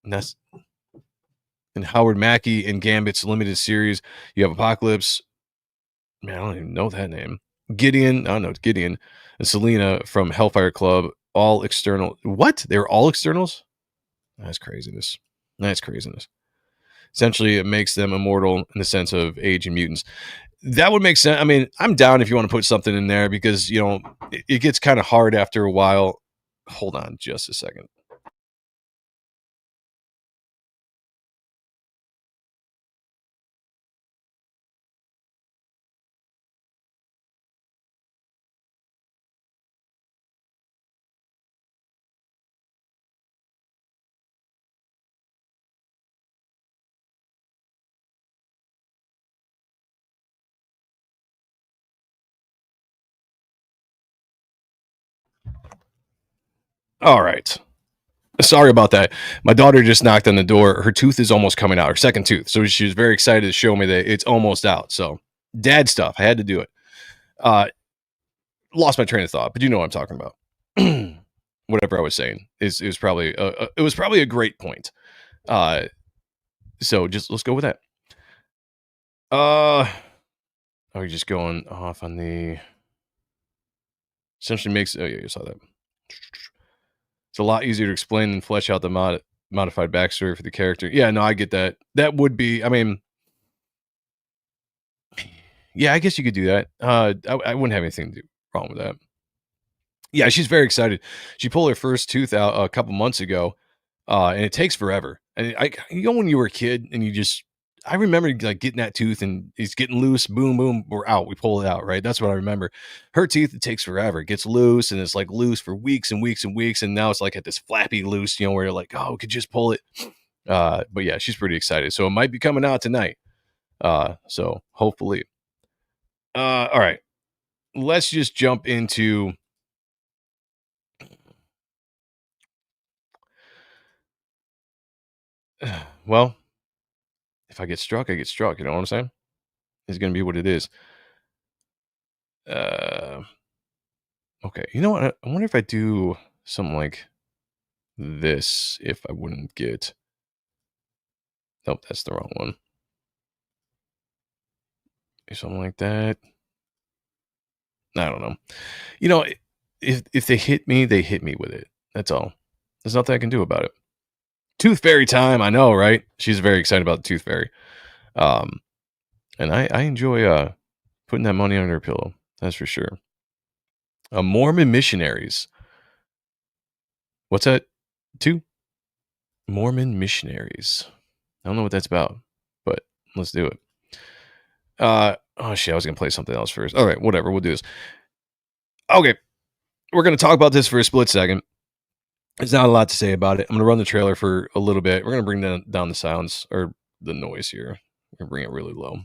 and Howard Mackie and Gambit's limited series. You have Apocalypse. Man, I don't even know that name. Gideon. I don't know. It's Gideon and Selena from Hellfire Club. All external. What? They're all externals? That's craziness. Essentially, it makes them immortal in the sense of age and mutants. That would make sense. I mean, I'm down if you want to put something in there because, it gets kind of hard after a while. Hold on just a second. All right. Sorry about that. My daughter just knocked on the door. Her tooth is almost coming out, her second tooth. So she was very excited to show me that it's almost out. So dad stuff. I had to do it. Lost my train of thought, but you know what I'm talking about. Whatever I was saying it was probably a great point. So just let's go with that. Are we just going off on the essentially makes? Oh yeah, you saw that. It's a lot easier to explain than flesh out the modified backstory for the character. Yeah, no, I get that. That would be. I mean, yeah, I guess you could do that. I wouldn't have anything wrong with that. Yeah, she's very excited. She pulled her first tooth out a couple months ago, and it takes forever. And when you were a kid and I remember like getting that tooth and it's getting loose. Boom, boom, we're out. We pull it out, right? That's what I remember. Her teeth, it takes forever. It gets loose and it's like loose for weeks and weeks and weeks. And now it's like at this flappy loose, where you're like, oh, we could just pull it. But yeah, she's pretty excited. So it might be coming out tonight. So hopefully. All right. Let's just jump into well, if I get struck, I get struck. You know what I'm saying? It's going to be what it is. Okay. You know what? I wonder if I do something like this, if I wouldn't get. Nope, that's the wrong one. Something like that. I don't know. If they hit me, they hit me with it. That's all. There's nothing I can do about it. Tooth Fairy time. I know, right? She's very excited about the Tooth Fairy. And I enjoy putting that money under her pillow. That's for sure. Mormon missionaries. What's that? 2? Mormon missionaries. I don't know what that's about, but let's do it. Oh shit, I was gonna play something else first. All right, whatever, we'll do this. Okay, we're gonna talk about this for a split second. There's not a lot to say about it. I'm gonna run the trailer for a little bit. We're gonna bring down the sounds or the noise here. We're gonna bring it really low.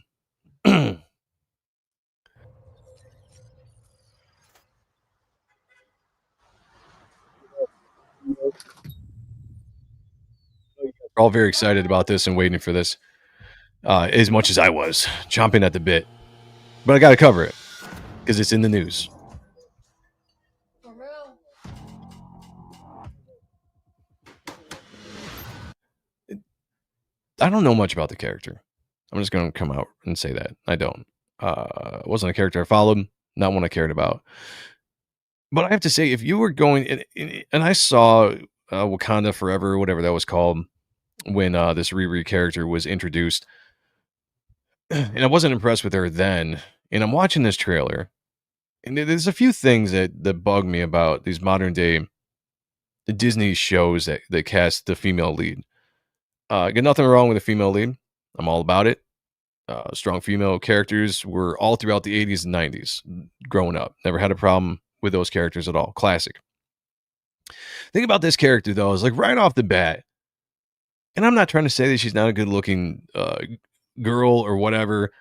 We're all very excited about this and waiting for this, as much as I was chomping at the bit. But I got to cover it because it's in the news. I don't know much about the character. I'm just going to come out and say that. I don't. It wasn't a character I followed, not one I cared about. But I have to say, if you were going, and I saw Wakanda Forever, whatever that was called, when this Riri character was introduced, and I wasn't impressed with her then. And I'm watching this trailer, and there's a few things that bug me about these modern day Disney shows that cast the female lead. Got nothing wrong with a female lead. I'm all about it. Strong female characters were all throughout the 80s and 90s growing up. Never had a problem with those characters at all. Classic. Thing about this character, though, is like right off the bat, and I'm not trying to say that she's not a good looking girl or whatever,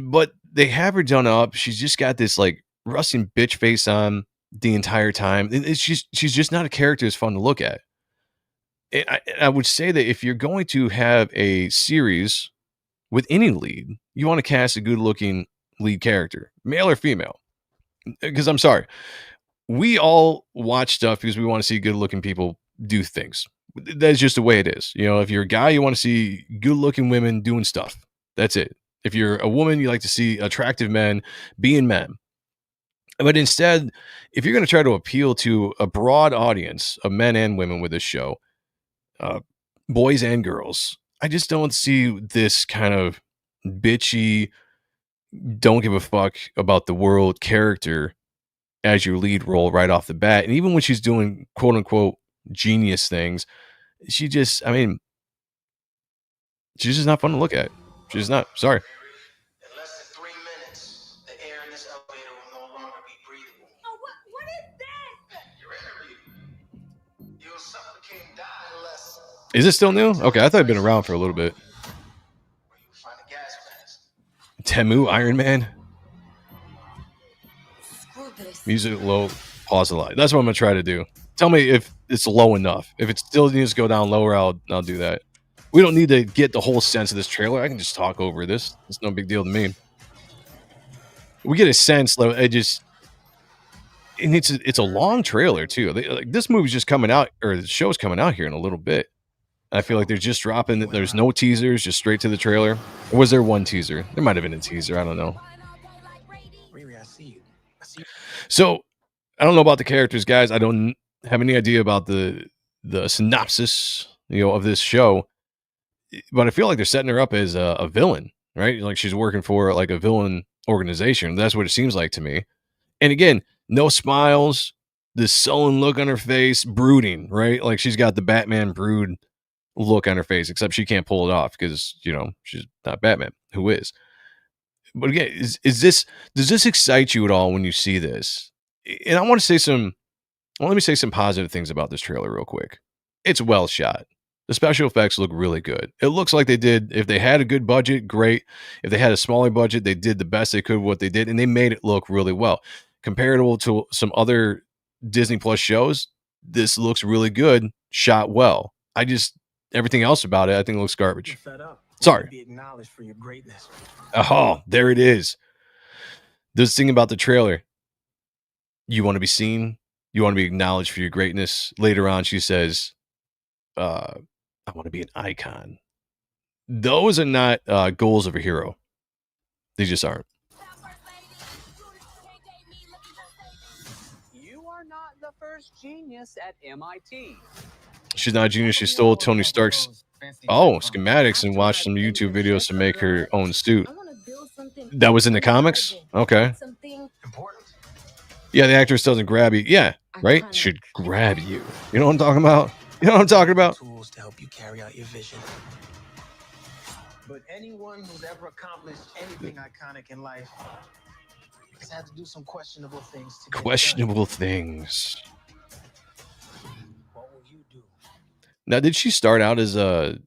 but they have her done up. She's just got this like rusting bitch face on the entire time. She's just not a character that's fun to look at. I would say that if you're going to have a series with any lead, you want to cast a good looking lead character, male or female. Because I'm sorry, we all watch stuff because we want to see good looking people do things. That's just the way it is. If you're a guy, you want to see good looking women doing stuff. That's it. If you're a woman, you like to see attractive men being men. But instead, if you're going to try to appeal to a broad audience of men and women with this show, boys and girls, I just don't see this kind of bitchy, don't give a fuck about the world character as your lead role right off the bat. And even when she's doing quote unquote genius things, she's just not fun to look at. She's just not. Sorry. In less than 3 minutes, the air in this elevator will no longer be breathable. Oh, what is that? Your interview. You'll suffocate and die in less. Is it still new? Okay, I thought it'd been around for a little bit. Where you find a gas mask. Temu, Iron Man. Screw this. Music low, pause the light. That's what I'm gonna try to do. Tell me if it's low enough. If it still needs to go down lower, I'll do that. We don't need to get the whole sense of this trailer. I can just talk over this. It's no big deal to me. We get a sense. It's a long trailer too. This movie's just coming out, or the show's coming out here in a little bit. I feel like they're just dropping. There's no teasers, just straight to the trailer. Or was there one teaser? There might have been a teaser. I don't know. Riri, I see you. So I don't know about the characters, guys. I don't have any idea about the synopsis, of this show. But I feel like they're setting her up as a villain, right? Like she's working for like a villain organization. That's what it seems like to me. And again, no smiles, this sullen look on her face, brooding, right? Like she's got the Batman brood look on her face, except she can't pull it off because, she's not Batman. Who is? But again, does this excite you at all when you see this? And I want to say let me say some positive things about this trailer real quick. It's well shot. The special effects look really good. It looks like they did, if they had a good budget, great. If they had a smaller budget, they did the best they could with what they did, and they made it look really well. Comparable to some other Disney Plus shows, this looks really good, shot well. Everything else about it, I think looks garbage. Sorry. Be acknowledged for your greatness. Oh, there it is. This thing about the trailer. You want to be seen. You want to be acknowledged for your greatness. Later on, she says, I want to be an icon. Those are not goals of a hero. They just aren't. You are not the first genius at MIT. She's not a genius. She stole Tony Stark's schematics and watched some YouTube videos to make her own suit. That was in the comics? Okay. Yeah, the actress doesn't grab you. Yeah, right? Should grab you. You know what I'm talking about? You know what I'm talking about? Tools to help you carry out your vision. But anyone who's ever accomplished anything iconic in life has had to do some questionable things to get it done. Questionable things. What will you do? Now, did she start out as a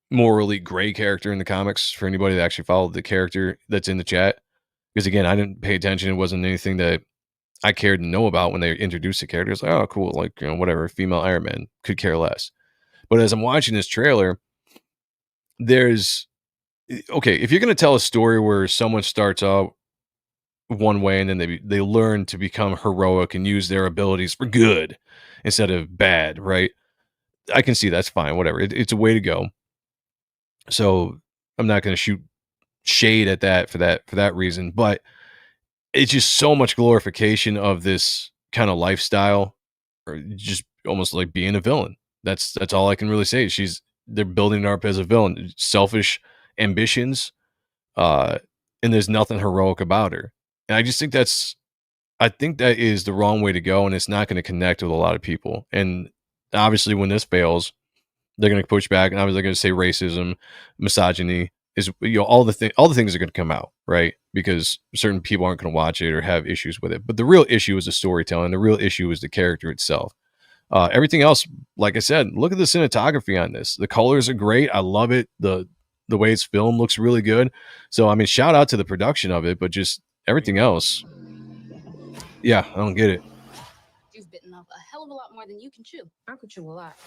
morally gray character in the comics for anybody that actually followed the character that's in the chat? Because again, I didn't pay attention. It wasn't anything that I cared to know about when they introduced the character. It's like, oh, cool. Like, whatever. Female Iron Man. Could care less. But as I'm watching this trailer, if you're going to tell a story where someone starts out one way and then they learn to become heroic and use their abilities for good instead of bad, right? I can see that's fine. Whatever. It's a way to go. So I'm not going to shoot shade at that for that reason, but it's just so much glorification of this kind of lifestyle, or just almost like being a villain. That's all I can really say. They're building her up as a villain, selfish ambitions, and there's nothing heroic about her. And I just think that is the wrong way to go, and it's not going to connect with a lot of people. And obviously, when this fails, they're going to push back, and obviously they're going to say racism, misogyny is all the things are going to come out, right? Because certain people aren't going to watch it or have issues with it. But the real issue is the storytelling. The real issue is the character itself. Everything else, like I said, look at the cinematography on this. The colors are great. I love it. The way it's filmed looks really good. So, I mean, shout out to the production of it, but just everything else. Yeah, I don't get it. You've bitten off a hell of a lot more than you can chew. I could chew a lot.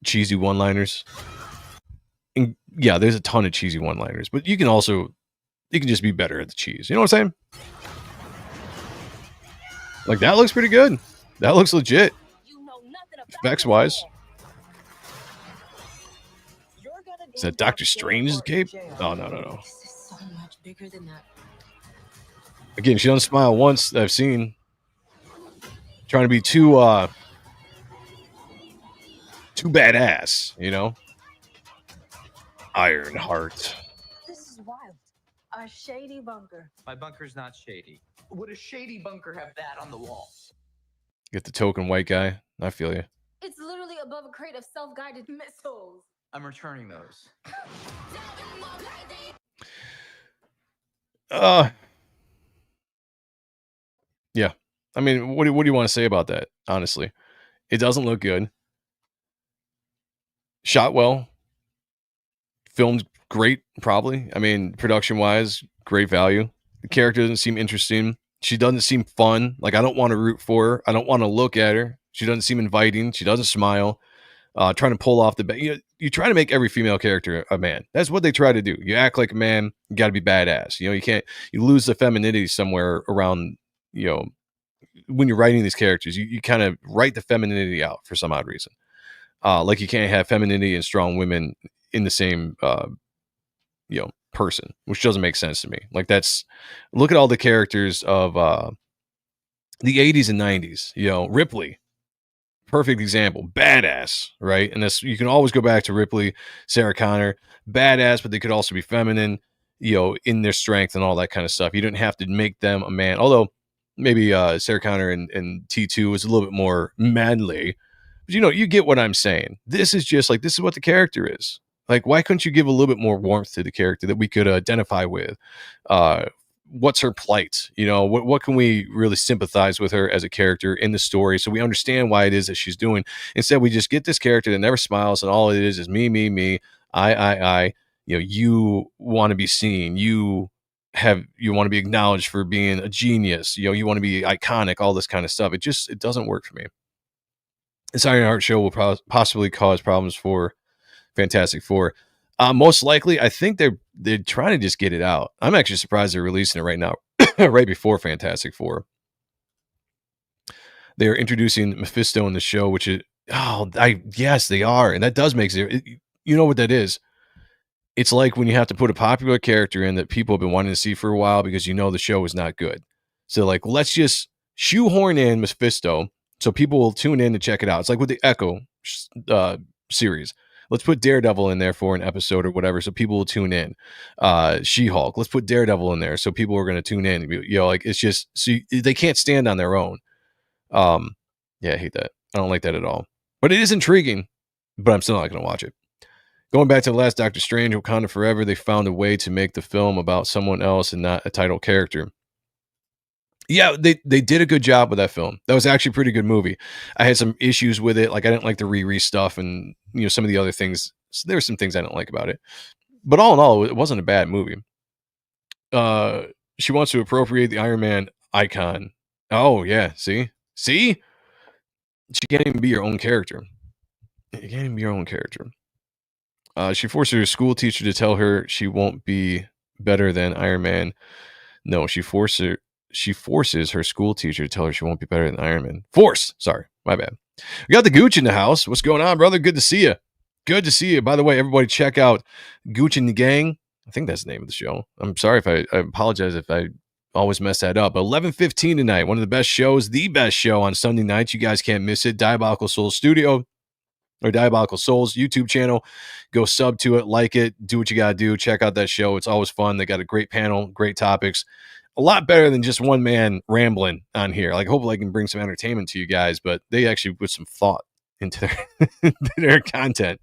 Cheesy one-liners. And yeah, there's a ton of cheesy one-liners, but you can just be better at the cheese. You know what I'm saying? Like, that looks pretty good. That looks legit. Effects-wise. Is that Doctor Strange's cape? Oh, no. This is so much bigger than that. Again, she doesn't smile once that I've seen. Trying to be too badass, Ironheart. This is wild. A shady bunker. My bunker's not shady. Would a shady bunker have that on the wall? Get the token white guy. I feel you. It's literally above a crate of self-guided missiles. I'm returning those. Yeah. I mean, what do you want to say about that? Honestly, it doesn't look good. Shot well. Filmed great, probably. I mean, production-wise, great value. The character doesn't seem interesting. She doesn't seem fun. Like, I don't want to root for her. I don't want to look at her. She doesn't seem inviting. She doesn't smile. Trying to pull off the... You try to make every female character a man. That's what they try to do. You act like a man. You got to be badass. You lose the femininity somewhere around, when you're writing these characters, you kind of write the femininity out for some odd reason. Like you can't have femininity and strong women in the same person, which doesn't make sense to me. Like look at all the characters of the 80s and 90s. Ripley, perfect example, badass, right? And this, you can always go back to Ripley, Sarah Connor, badass, but they could also be feminine, in their strength and all that kind of stuff. You didn't have to make them a man, although maybe Sarah Connor and T2 was a little bit more manly. But you get what I'm saying. This is just like, this is what the character is. Like, why couldn't you give a little bit more warmth to the character that we could identify with? What's her plight? What can we really sympathize with her as a character in the story, so we understand why it is that she's doing? Instead, we just get this character that never smiles, and all it is me, me, me, I. You want to be seen. You want to be acknowledged for being a genius. You want to be iconic. All this kind of stuff. It doesn't work for me. This Ironheart show will possibly cause problems for Fantastic Four. Most likely, I think they're trying to just get it out. I'm actually surprised they're releasing it right now, right before Fantastic Four. They're introducing Mephisto in the show, which is yes, they are, and that does make it. You know what that is? It's like when you have to put a popular character in that people have been wanting to see for a while because the show is not good. So like, let's just shoehorn in Mephisto so people will tune in to check it out. It's like with the Echo series. Let's put Daredevil in there for an episode or whatever, so people will tune in. She-Hulk. Let's put Daredevil in there so people are going to tune in. It's just, so they can't stand on their own. I hate that. I don't like that at all. But it is intriguing, but I'm still not going to watch it. Going back to the last Doctor Strange, Wakanda Forever, they found a way to make the film about someone else and not a title character. Yeah, they did a good job with that film. That was actually a pretty good movie. I had some issues with it. Like, I didn't like the Riri stuff and, some of the other things. So there were some things I didn't like about it. But all in all, it wasn't a bad movie. She wants to appropriate the Iron Man icon. Oh, yeah. See? She can't even be your own character. You can't even be your own character. She forces her school teacher to tell her she won't be better than Iron Man. No, she forces her school teacher to tell her she won't be better than Iron Man. Sorry, my bad. We got the Gooch in the house. What's going on, brother? Good to see you. Good to see you. By the way, everybody check out Gooch and the Gang. I think that's the name of the show. I'm sorry if I apologize if I always mess that up. 11:15 tonight. One of the best shows, the best show on Sunday nights. You guys can't miss it. Diabolical Souls Studio. Or Diabolical Souls YouTube channel. Go sub to it, like it, do what you got to do. Check out that show. It's always fun. They got a great panel, great topics. A lot better than just one man rambling on here. Like, hopefully I can bring some entertainment to you guys, but they actually put some thought into their content.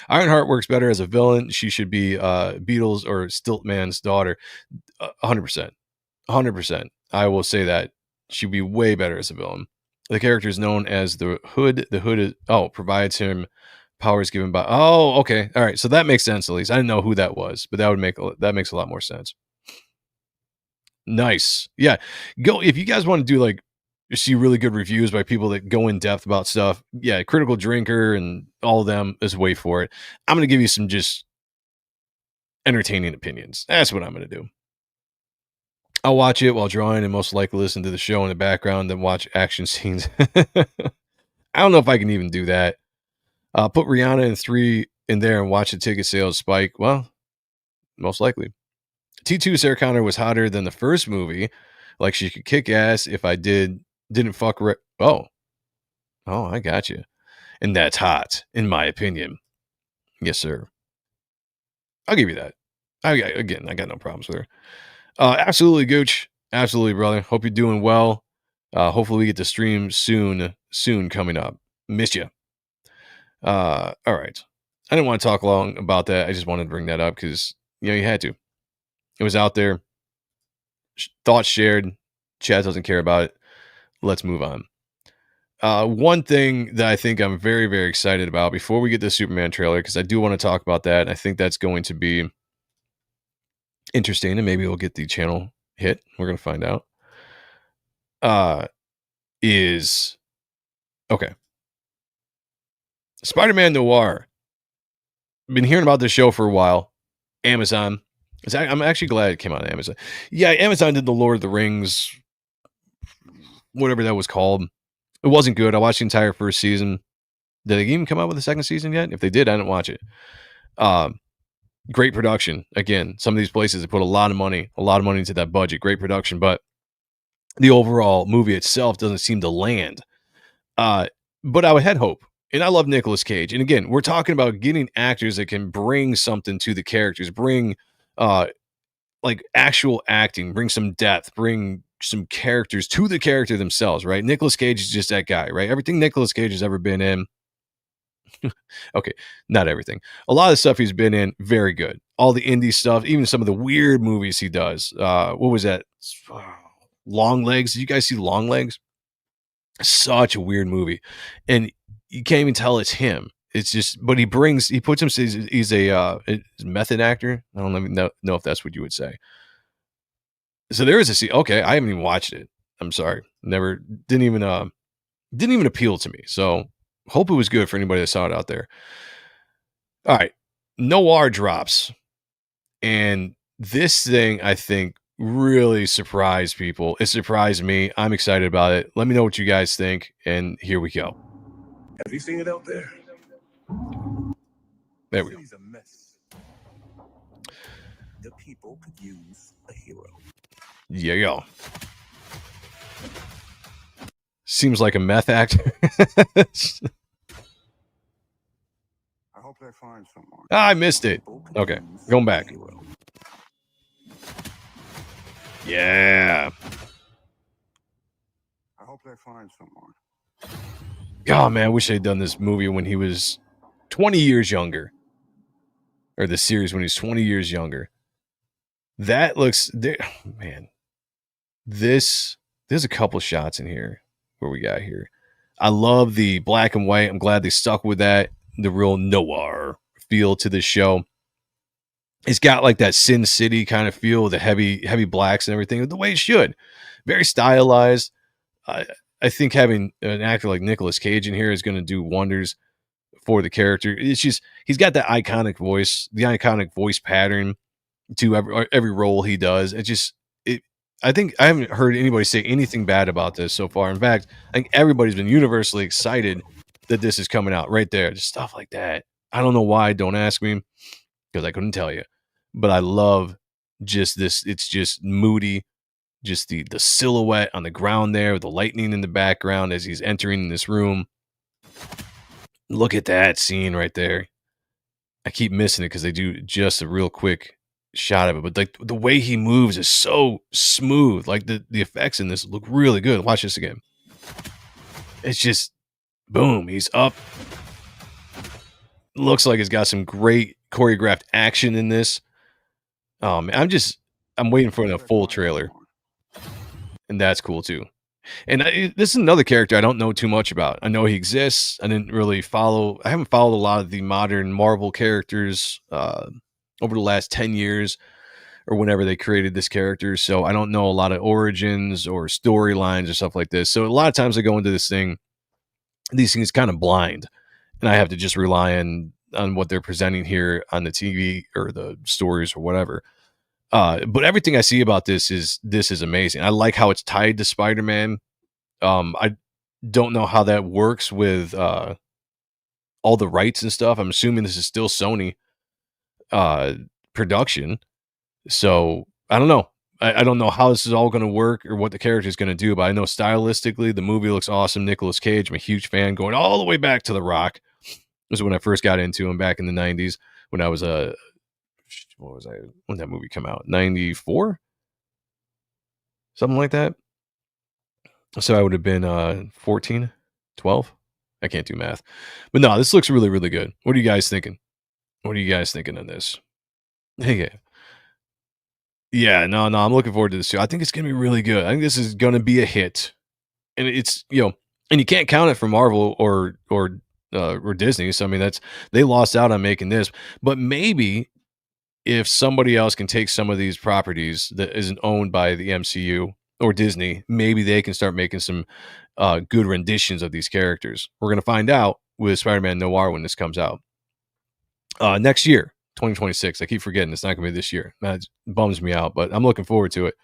Ironheart works better as a villain. She should be Beatles or Stiltman's daughter. 100%. 100%. I will say that. She'd be way better as a villain. The character is known as the Hood. The Hood provides him powers given by. Oh, okay. All right. So that makes sense, at least. I didn't know who that was, but that makes a lot more sense. Nice. Yeah. Go if you guys want to do like see really good reviews by people that go in depth about stuff. Yeah, Critical Drinker and all of them is way for it. I'm going to give you some just entertaining opinions. That's what I'm going to do. I'll watch it while drawing and most likely listen to the show in the background, then watch action scenes. I don't know if I can even do that. Put Rihanna and 3 in there and watch the ticket sales spike. Well, most likely. T2 Sarah Connor was hotter than the first movie. Like, she could kick ass if I didn't fuck. Oh, I got you. And that's hot, in my opinion. Yes, sir. I'll give you that. I got no problems with her. Absolutely, Gooch. Absolutely, brother. Hope you're doing well. Hopefully we get to stream soon coming up. Miss you. All right. I didn't want to talk long about that. I just wanted to bring that up because, you had to. It was out there. Thoughts shared. Chad doesn't care about it. Let's move on. One thing that I think I'm very, very excited about before we get the Superman trailer, because I do want to talk about that. And I think that's going to be interesting, and maybe we'll get the channel hit. We're going to find out. Is okay. Spider-Man Noir. Been hearing about this show for a while. Amazon. I'm actually glad it came out on Amazon. Yeah, Amazon did the Lord of the Rings whatever that was called. It wasn't good. I watched the entire first season. Did they even come out with a second season yet? If they did, I didn't watch it. Great production. Again, some of these places have put a lot of money into that budget. Great production, but the overall movie itself doesn't seem to land. But I had hope. And I love Nicolas Cage. And again, we're talking about getting actors that can bring something to the characters, bring like actual acting, bring some depth, bring some characters to the character themselves, right? Nicolas Cage is just that guy, right? Everything Nicolas Cage has ever been in. Okay, not everything. A lot of the stuff he's been in, very good. All the indie stuff, even some of the weird movies he does. What was that? Long Legs. Did you guys see Long Legs? Such a weird movie. And you can't even tell it's him. It's just, but he puts him, he's a method actor. I don't even know if that's what you would say. So there is a scene. Okay, I haven't even watched it. I'm sorry. Didn't even appeal to me. So hope it was good for anybody that saw it out there. All right. Noir drops. And this thing, I think, really surprised people. It surprised me. I'm excited about it. Let me know what you guys think. And here we go. Have you seen it out there? There we go. It's a mess. The people could use a hero. Yeah, yo. Seems like a meth actor. I hope they find someone. I missed it. Okay, going back. Yeah. I hope they find someone. God, man, I wish they'd done this movie when he was 20 years younger. Or the series when he's 20 years younger. That looks... Man. There's a couple shots in here. Where we got here. I love the black and white. I'm glad they stuck with that. The real noir feel to this show. It's got like that Sin City kind of feel, the heavy blacks and everything, the way it should. Very stylized. I think having an actor like Nicolas Cage in here is going to do wonders for the character. It's just, he's got that iconic voice, the iconic voice pattern to every role he does. I think I haven't heard anybody say anything bad about this so far. In fact, I think everybody's been universally excited that this is coming out right there. Just stuff like that. I don't know why. Don't ask me, because I couldn't tell you. But I love just this. It's just moody. Just the silhouette on the ground there with the lightning in the background as he's entering this room. Look at that scene right there. I keep missing it because they do just a real quick shot of it, but like the way he moves is so smooth. Like the effects in this look really good. Watch this again. It's just boom, he's up. Looks like it's got some great choreographed action in this. I'm waiting for the full trailer, and that's cool too. And this is another character I don't know too much about. I know he exists. I haven't followed a lot of the modern Marvel characters over the last 10 years or whenever they created this character. So I don't know a lot of origins or storylines or stuff like this. So a lot of times I go into these things kind of blind, and I have to just rely on what they're presenting here on the TV or the stories or whatever. But everything I see about this is amazing. I like how it's tied to Spider-Man. I don't know how that works with all the rights and stuff. I'm assuming this is still Sony production. So I don't know. I don't know how this is all going to work or what the character is going to do, but I know stylistically the movie looks awesome. Nicolas Cage, I'm a huge fan, going all the way back to The Rock. This is when I first got into him back in the 90s when I was when that movie come out? 94? Something like that. So I would have been 14, 12. I can't do math. But no, this looks really, really good. What are you guys thinking? What are you guys thinking of this? Yeah, no, I'm looking forward to this too. I think it's going to be really good. I think this is going to be a hit. And it's, and you can't count it for Marvel or Disney. So, I mean, they lost out on making this. But maybe if somebody else can take some of these properties that isn't owned by the MCU or Disney, maybe they can start making some good renditions of these characters. We're going to find out with Spider-Man Noir when this comes out. Next year, 2026. I keep forgetting it's not going to be this year. That bums me out, but I'm looking forward to it.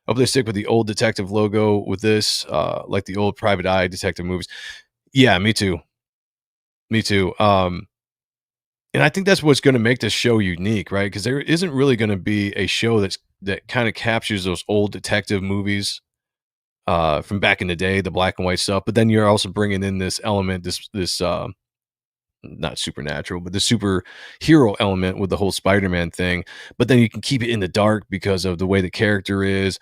hope they stick with the old detective logo with this, like the old Private Eye detective movies. Yeah, me too. Me too. And I think that's what's going to make this show unique, right? Because there isn't really going to be a show that kind of captures those old detective movies from back in the day, the black and white stuff. But then you're also bringing in this element, this not supernatural, but the superhero element with the whole Spider-Man thing. But then you can keep it in the dark because of the way the character is.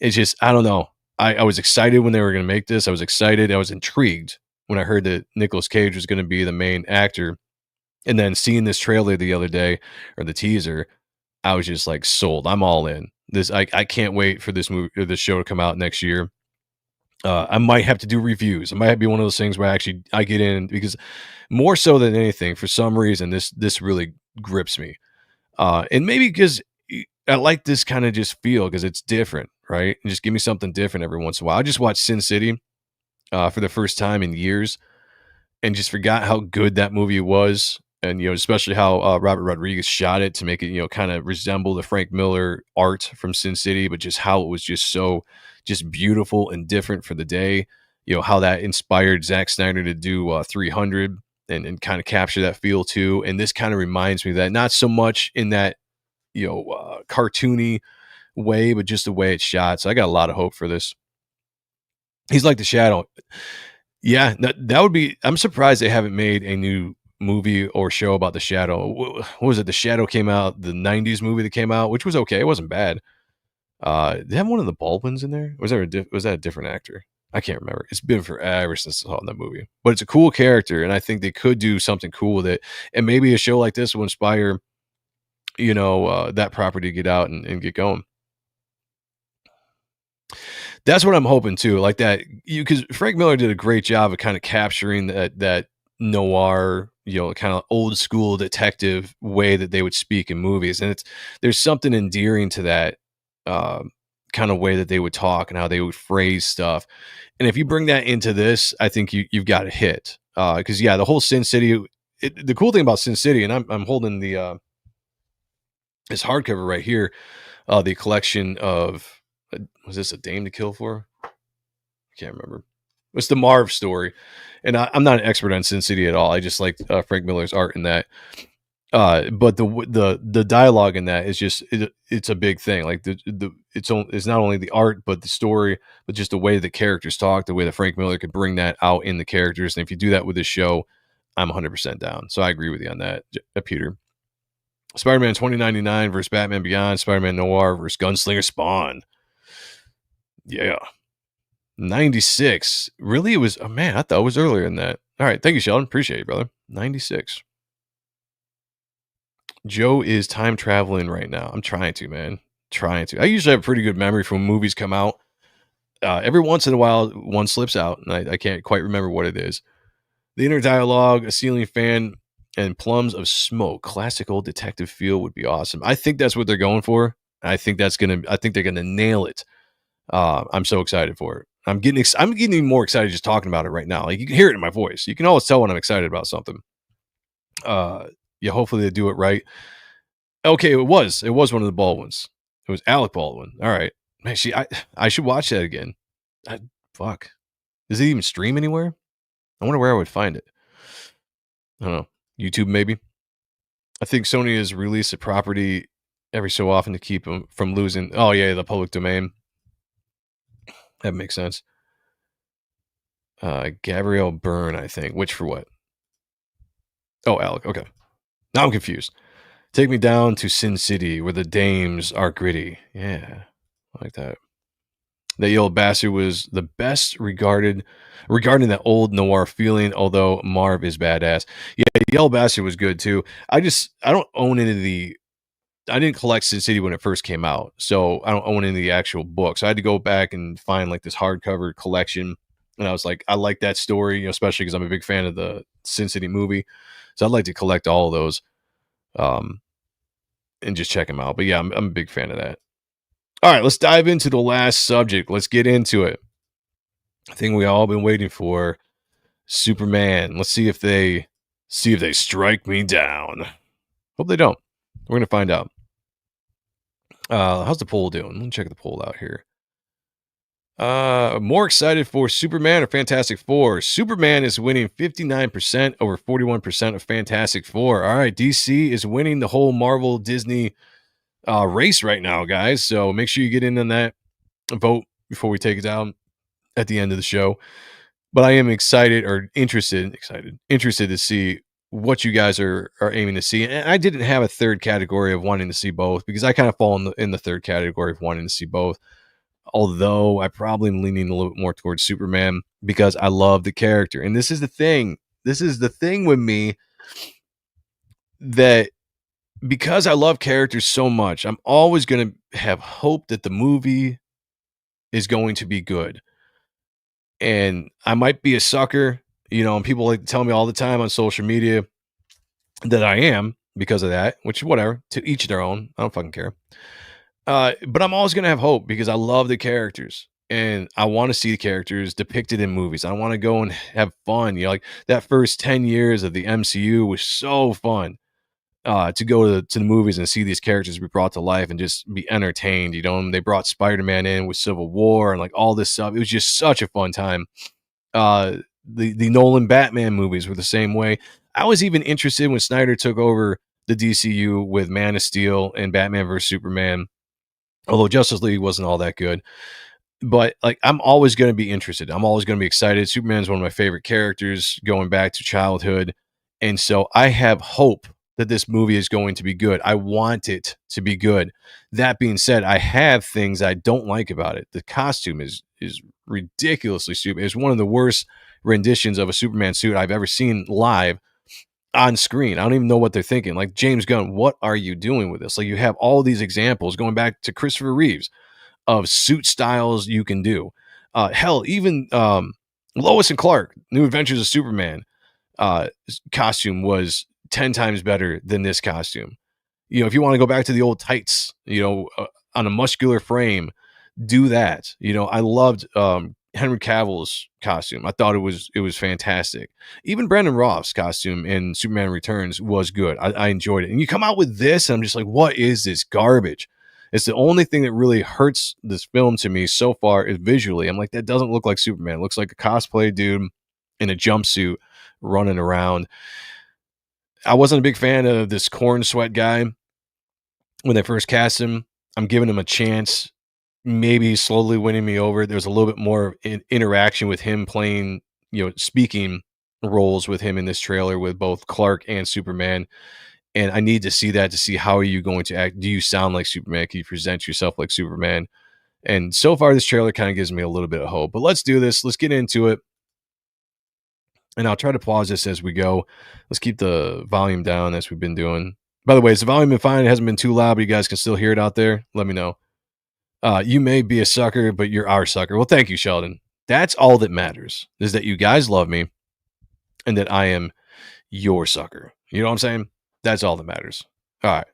It's just, I don't know. I was excited when they were going to make this. I was excited. I was intrigued when I heard that Nicolas Cage was going to be the main actor. And then seeing this trailer the other day, or the teaser, I was just like sold. I'm all in. I can't wait for this movie or this show to come out next year. I might have to do reviews. It might be one of those things where I get in, because more so than anything, for some reason, this really grips me. And maybe because I like this kind of just feel, because it's different, right? And just give me something different every once in a while. I just watched Sin City for the first time in years, and just forgot how good that movie was. And, especially how Robert Rodriguez shot it to make it, kind of resemble the Frank Miller art from Sin City, but just how it was just so just beautiful and different for the day. How that inspired Zack Snyder to do 300 and kind of capture that feel too. And this kind of reminds me of that, not so much in that, cartoony way, but just the way it's shot. So I got a lot of hope for this. He's like the Shadow. Yeah, that would be, I'm surprised they haven't made a new movie or show about the Shadow. What was it? The Shadow came out, the 90s movie that came out, which was okay. It wasn't bad. They have one of the Baldwins in there. Was that a different actor? I can't remember. It's been forever since I saw that movie, but it's a cool character, and I think they could do something cool with it. And maybe a show like this will inspire, that property to get out and get going. That's what I'm hoping too. Like that, because Frank Miller did a great job of kind of capturing that noir, kind of old school detective way that they would speak in movies, and there's something endearing to that kind of way that they would talk and how they would phrase stuff. And if you bring that into this, I think you've got a hit. Because the whole Sin City. The cool thing about Sin City, and I'm holding the this hardcover right here, the collection of. Was this A Dame to Kill For? I can't remember. It's the Marv story, and I'm not an expert on Sin City at all. I just like Frank Miller's art in that. But the dialogue in that is just it's a big thing. Like it's not only the art but the story, but just the way the characters talk, the way that Frank Miller could bring that out in the characters. And if you do that with this show, I'm 100% down. So I agree with you on that, Peter. Spider-Man 2099 versus Batman Beyond. Spider-Man Noir versus Gunslinger Spawn. Yeah. 96. Really? It was, oh man, I thought it was earlier than that. All right. Thank you, Sheldon. Appreciate it, brother. 96. Joe is time traveling right now. I'm trying to, man. Trying to. I usually have a pretty good memory from when movies come out. Every once in a while, one slips out, and I can't quite remember what it is. The inner dialogue, a ceiling fan, and plums of smoke. Classic old detective feel would be awesome. I think that's what they're going for. I think they're gonna nail it. I'm so excited for it. I'm getting even more excited just talking about it right now. Like, you can hear it in my voice. You can always tell when I'm excited about something. Hopefully they do it right. Okay, it was one of the Baldwins. It was Alec Baldwin. All right, man. I should watch that again. Fuck. Does it even stream anywhere? I wonder where I would find it. I don't know. YouTube maybe. I think Sony has released a property every so often to keep them from losing. Oh yeah, the public domain. That makes sense. Gabrielle Byrne, I think. Which for what? Oh, Alec. Okay. Now I'm confused. Take me down to Sin City where the dames are gritty. Yeah. I like that. That yellow bastard was the best regarding that old noir feeling, although Marv is badass. Yeah, Yellow Bastard was good too. I don't own any of the. I didn't collect Sin City when it first came out, so I don't own any of the actual books. I had to go back and find like this hardcover collection, and I was like, I like that story, especially because I'm a big fan of the Sin City movie, so I'd like to collect all of those, and just check them out. But yeah, I'm a big fan of that. All right, let's dive into the last subject. Let's get into it. I think we all been waiting for Superman. Let's see if they strike me down. Hope they don't. We're gonna find out. How's the poll doing? Let me check the poll out here. More excited for Superman or Fantastic Four? Superman is winning 59% over 41% of Fantastic Four. All right, DC is winning the whole Marvel Disney race right now, guys. So make sure you get in on that vote before we take it down at the end of the show. But I am interested to see what you guys are aiming to see. And I didn't have a third category of wanting to see both because I kind of fall in the third category of wanting to see both. Although I probably am leaning a little bit more towards Superman because I love the character. And this is the thing. This is the thing with me, that because I love characters so much, I'm always going to have hope that the movie is going to be good. And I might be a sucker, and people like to tell me all the time on social media that I am because of that, which whatever, to each their own. I don't fucking care. But I'm always going to have hope because I love the characters and I want to see the characters depicted in movies. I want to go and have fun. Like that first 10 years of the MCU was so fun. To go to the movies and see these characters be brought to life and just be entertained. They brought Spider-Man in with Civil War and like all this stuff. It was just such a fun time. The Nolan Batman movies were the same way. I was even interested when Snyder took over the DCU with Man of Steel and Batman vs Superman, although Justice League wasn't all that good. But like, I'm always going to be interested. I'm always going to be excited. Superman's one of my favorite characters going back to childhood. And so I have hope that this movie is going to be good. I want it to be good. That being said, I have things I don't like about it. The costume is ridiculously stupid. It's one of the worst renditions of a Superman suit I've ever seen live on screen. I don't even know what they're thinking. Like, James Gunn, what are you doing with this? Like, you have all these examples going back to Christopher Reeves of suit styles you can do. Hell, even Lois and Clark, New Adventures of Superman costume was 10 times better than this costume. If you want to go back to the old tights, on a muscular frame, do that. I loved Henry Cavill's costume. I thought it was fantastic. Even Brandon Routh's costume in Superman Returns was good. I enjoyed it. And you come out with this, and I'm just like, what is this garbage? It's the only thing that really hurts this film to me so far is visually. I'm like, that doesn't look like Superman. It looks like a cosplay dude in a jumpsuit running around. I wasn't a big fan of this corn sweat guy when they first cast him. I'm giving him a chance, maybe slowly winning me over. There's a little bit more interaction with him playing, speaking roles with him in this trailer with both Clark and Superman. And I need to see that to see how are you going to act. Do you sound like Superman? Can you present yourself like Superman? And so far, this trailer kind of gives me a little bit of hope. But let's do this. Let's get into it. And I'll try to pause this as we go. Let's keep the volume down as we've been doing. By the way, has the volume been fine? It hasn't been too loud, but you guys can still hear it out there. Let me know. You may be a sucker, but you're our sucker. Well, thank you, Sheldon. That's all that matters, is that you guys love me and that I am your sucker. You know what I'm saying? That's all that matters. All right.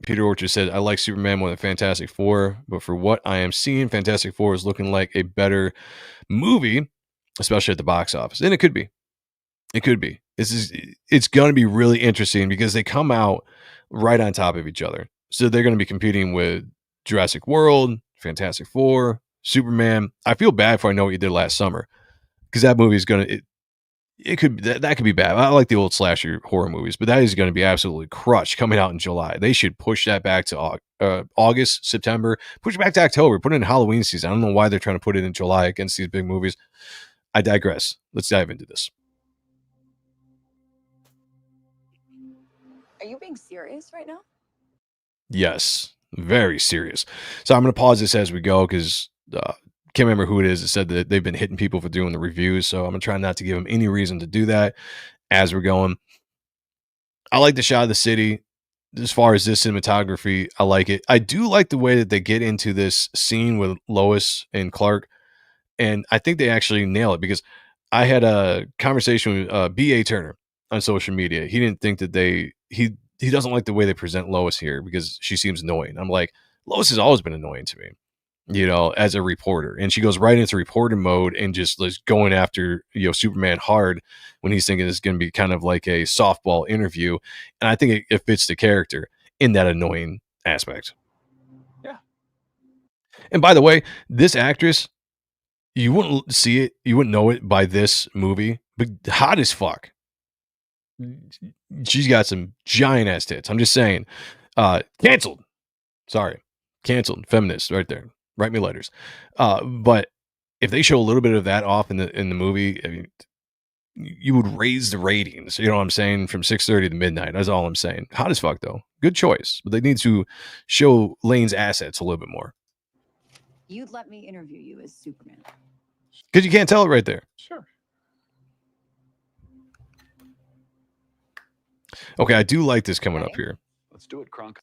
Peter Orchard said, I like Superman more than Fantastic Four, but for what I am seeing, Fantastic Four is looking like a better movie, especially at the box office. And it could be. It could be. It's going to be really interesting because they come out right on top of each other. So they're going to be competing with Jurassic World, Fantastic Four, Superman. I feel bad for I Know What You Did Last Summer because that movie is going to, it could, that could be bad. I like the old slasher horror movies, but that is going to be absolutely crushed coming out in July. They should push that back to August, September, push it back to October, put it in Halloween season. I don't know why they're trying to put it in July against these big movies. I digress. Let's dive into this. Are you being serious right now? Yes, very serious. So I'm going to pause this as we go because can't remember who it is that said that they've been hitting people for doing the reviews. So I'm going to try not to give them any reason to do that as we're going. I like the shot of the city. As far as this cinematography, I like it. I do like the way that they get into this scene with Lois and Clark. And I think they actually nail it because I had a conversation with B.A. Turner on social media. He didn't think that he doesn't like the way they present Lois here because she seems annoying. I'm like, Lois has always been annoying to me, as a reporter. And she goes right into reporter mode and just going after, Superman hard when he's thinking it's going to be kind of like a softball interview. And I think it fits the character in that annoying aspect. Yeah. And by the way, this actress You wouldn't see it. You wouldn't know it by this movie, but hot as fuck. She's got some giant ass tits. I'm just saying. Canceled. Sorry. Canceled. Feminist right there. Write me letters. But if they show a little bit of that off in the movie, I mean, you would raise the ratings. You know what I'm saying? From 6:30 to midnight. That's all I'm saying. Hot as fuck though. Good choice. But they need to show Lane's assets a little bit more. You'd let me interview you as Superman. Because you can't tell it right there. Sure. Okay, I do like this coming up here. Let's do it, Kronk.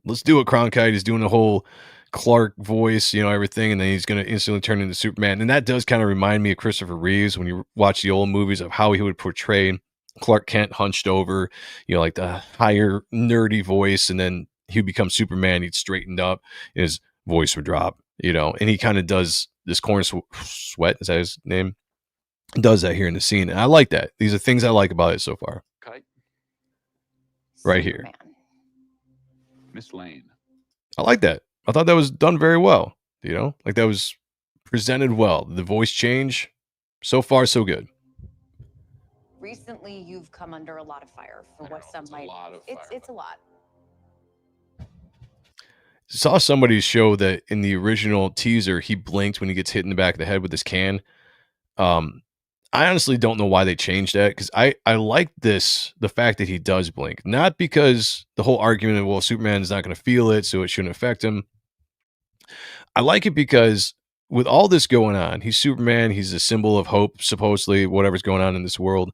Let's do it, Cronkite. He's doing the whole Clark voice, you know, everything, and then he's going to instantly turn into Superman. And that does kind of remind me of Christopher Reeves when you watch the old movies of how he would portray Clark Kent hunched over, you know, like the higher nerdy voice, and then he'd become Superman. He'd straightened up, and his voice would drop, you know, and he kind of does this corn sweat, is that his name? Does that here in the scene. And I like that. These are things I like about it so far. Kite. Right here. Miss Lane. I like that. I thought that was done very well. You know, like that was presented well. The voice change, so far so good. Recently, you've come under a lot of fire for what some might. It's a lot. Saw somebody show that in the original teaser, he blinked when he gets hit in the back of the head with this can. I honestly don't know why they changed that, because I like the fact that he does blink. Not because the whole argument of, well, Superman is not going to feel it, so it shouldn't affect him. I like it because with all this going on, he's Superman, he's a symbol of hope, supposedly, whatever's going on in this world.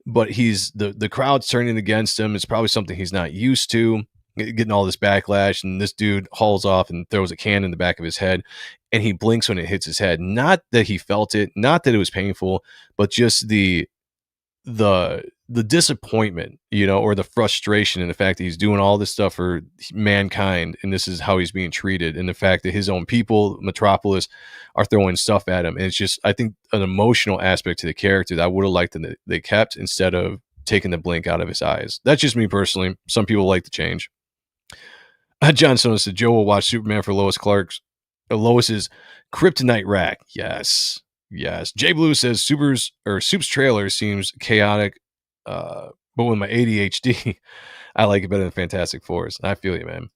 But he's the crowd's turning against him. It's probably something he's not used to, getting all this backlash, and this dude hauls off and throws a can in the back of his head, and he blinks when it hits his head. Not that he felt it, not that it was painful, but just the disappointment, you know, or the frustration in the fact that he's doing all this stuff for mankind, and this is how he's being treated, and the fact that his own people, Metropolis, are throwing stuff at him. And it's just, I think, an emotional aspect to the character that I would have liked that they kept instead of taking the blink out of his eyes. That's just me personally. Some people like the change. John Stone said Joe will watch Superman for Lois's kryptonite rack. Yes. Jay Blue says Soup's trailer seems chaotic, but with my ADHD, I like it better than Fantastic Fours. I feel you, man.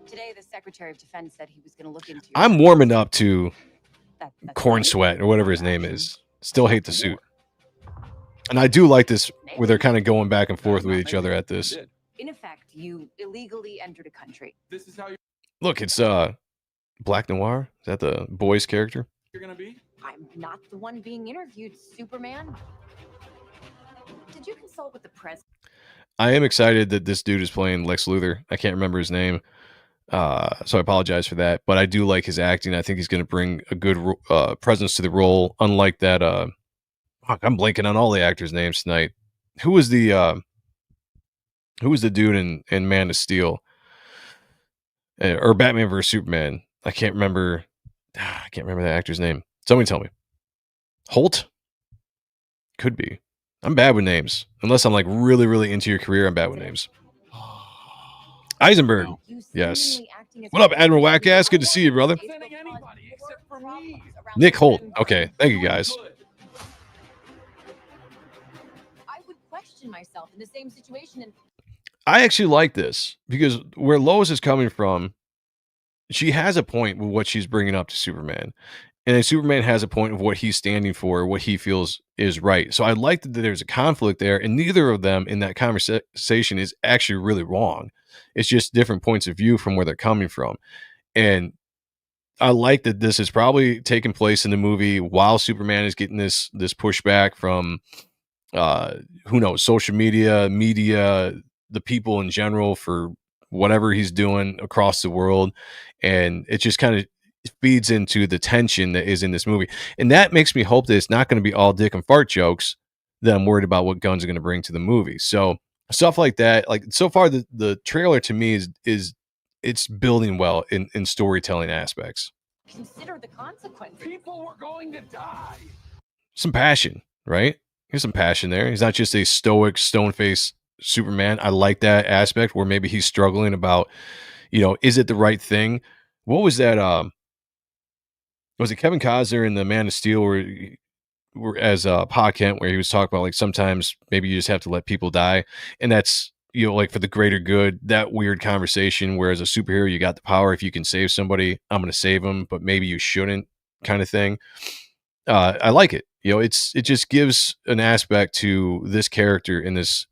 Today, the Secretary of Defense said he was going to look into. I'm warming up to that's Corn Sweat or whatever his name is. Still hate the suit, and I do like this where they're kind of going back and forth with each other at this. In effect, you illegally entered a country. This is how Look, it's Black Noir. Is that the boy's character? you're gonna be. I'm not the one being interviewed, Superman. Did you consult with the president? I am excited that this dude is playing Lex Luthor. I can't remember his name, so I apologize for that. But I do like his acting. I think he's going to bring a good presence to the role. Unlike that, I'm blanking on all the actors' names tonight. Who was the dude in Man of Steel or Batman vs Superman? I can't remember the actor's name. Somebody tell me. Holt? Could be. I'm bad with names. Unless I'm like really, really into your career, I'm bad with names. Eisenberg. Yes. What up, Admiral Wackass? Good to see you, brother. Nick Holt. Okay. Thank you, guys. I would question myself in the same situation. And I actually like this because where Lois is coming from, she has a point with what she's bringing up to Superman. And then Superman has a point of what he's standing for, what he feels is right. So I like that there's a conflict there, and neither of them in that conversation is actually really wrong. It's just different points of view from where they're coming from. And I like that this is probably taking place in the movie while Superman is getting this pushback from, who knows, social media, the people in general for whatever he's doing across the world. And it just kind of feeds into the tension that is in this movie. And that makes me hope that it's not going to be all dick and fart jokes that I'm worried about what guns are going to bring to the movie. So stuff like that, like so far the trailer to me is it's building well in storytelling aspects. consider the consequences. People were going to die. Some passion, right? There's some passion there. He's not just a stoic, stone-faced Superman. I like that aspect where maybe he's struggling about, is it the right thing? What was that? Was it Kevin Costner in the Man of Steel where as Pa Kent, where he was talking about like sometimes maybe you just have to let people die, and that's like for the greater good. That weird conversation where as a superhero you got the power, if you can save somebody, I'm going to save them, but maybe you shouldn't, kind of thing. I like it. It just gives an aspect to this character in this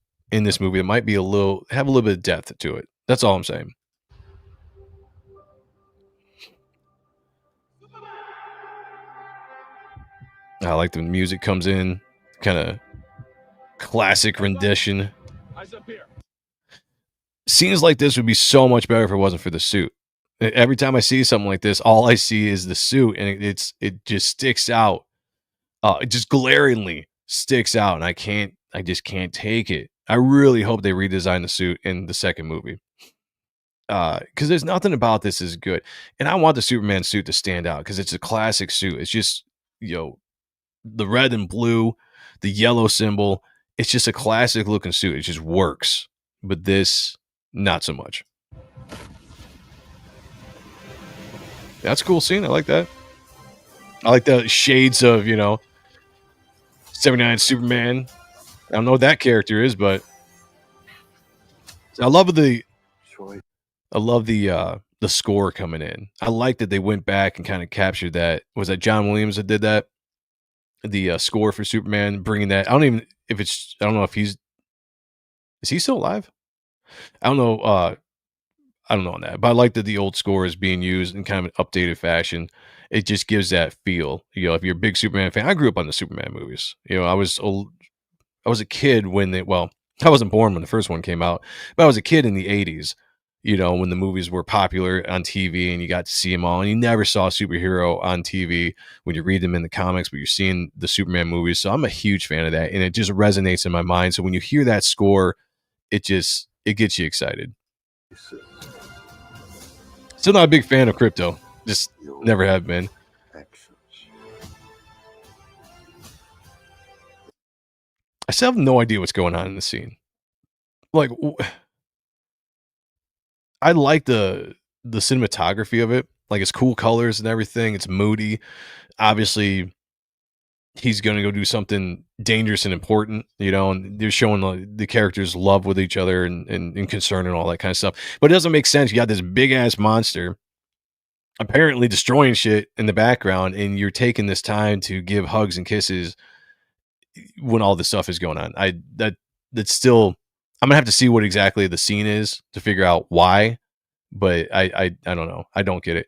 movie that might be have a little bit of depth to it. That's all I'm saying. I like the music comes in, kind of classic rendition. Scenes like this would be so much better if it wasn't for the suit. Every time I see something like this, all I see is the suit, and it just sticks out. It just glaringly sticks out, and I just can't take it. I really hope they redesign the suit in the second movie. Because there's nothing about this is good. And I want the Superman suit to stand out because it's a classic suit. It's just, the red and blue, the yellow symbol. It's just a classic looking suit. It just works. But this, not so much. That's a cool scene. I like that. I like the shades of, 79 Superman. I don't know what that character is, but I love the score coming in. I like that they went back and kind of captured that. Was that John Williams that did that? The score for Superman, bringing that. I don't know if is he still alive? I don't know. I don't know on that, but I like that the old score is being used in kind of an updated fashion. It just gives that feel. If you're a big Superman fan, I grew up on the Superman movies. I was a kid when I wasn't born when the first one came out, but I was a kid in the 80s, when the movies were popular on TV and you got to see them all. And you never saw a superhero on TV when you read them in the comics, but you're seeing the Superman movies. So I'm a huge fan of that. And it just resonates in my mind. So when you hear that score, it gets you excited. Still not a big fan of Crypto. Just never have been. I still have no idea what's going on in the scene. Like, I like the cinematography of it. Like, it's cool colors and everything. It's moody. Obviously, he's going to go do something dangerous and important, and they're showing the characters' love with each other and concern and all that kind of stuff. But it doesn't make sense. You got this big-ass monster apparently destroying shit in the background, and you're taking this time to give hugs and kisses when all this stuff is going on. That's still, I'm gonna have to see what exactly the scene is to figure out why, but I don't know. I don't get it.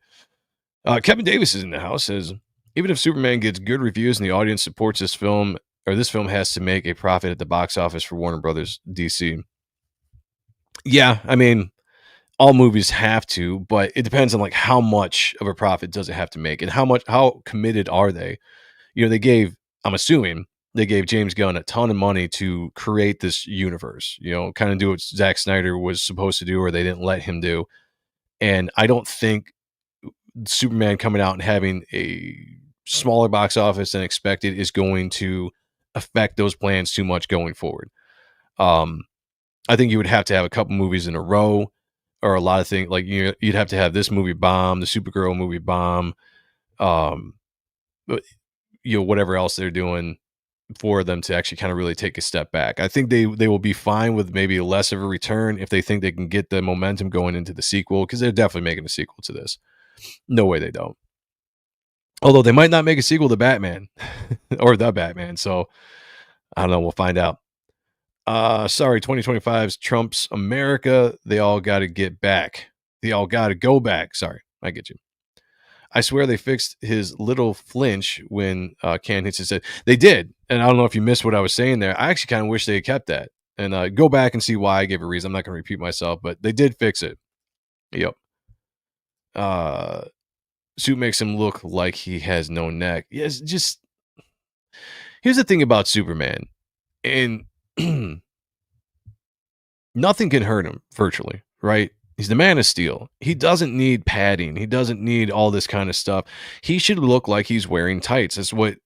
Kevin Davis is in the house. Says, even if Superman gets good reviews and the audience supports this film, or this film has to make a profit at the box office for Warner Brothers DC. Yeah, I mean, all movies have to, but it depends on like how much of a profit does it have to make, and how committed are they? I'm assuming they gave James Gunn a ton of money to create this universe, kind of do what Zack Snyder was supposed to do, or they didn't let him do. And I don't think Superman coming out and having a smaller box office than expected is going to affect those plans too much going forward. I think you would have to have a couple movies in a row, or a lot of things like you'd have to have this movie bomb, the Supergirl movie bomb, whatever else they're doing for them to actually kind of really take a step back. I think they will be fine with maybe less of a return if they think they can get the momentum going into the sequel, because they're definitely making a sequel to this. No way they don't. Although they might not make a sequel to Batman or The Batman. So I don't know. We'll find out. Sorry, 2025's Trump's America. They all got to get back. They all got to go back. Sorry, I get you. I swear they fixed his little flinch when Can hits his head. They did. And I don't know if you missed what I was saying there. I actually kind of wish they had kept that. And go back and see why I gave a reason. I'm not going to repeat myself, but they did fix it. Yep. Suit makes him look like he has no neck. Yes, just... Here's the thing about Superman. And nothing can hurt him, virtually, right? He's the Man of Steel. He doesn't need padding. He doesn't need all this kind of stuff. He should look like he's wearing tights. That's what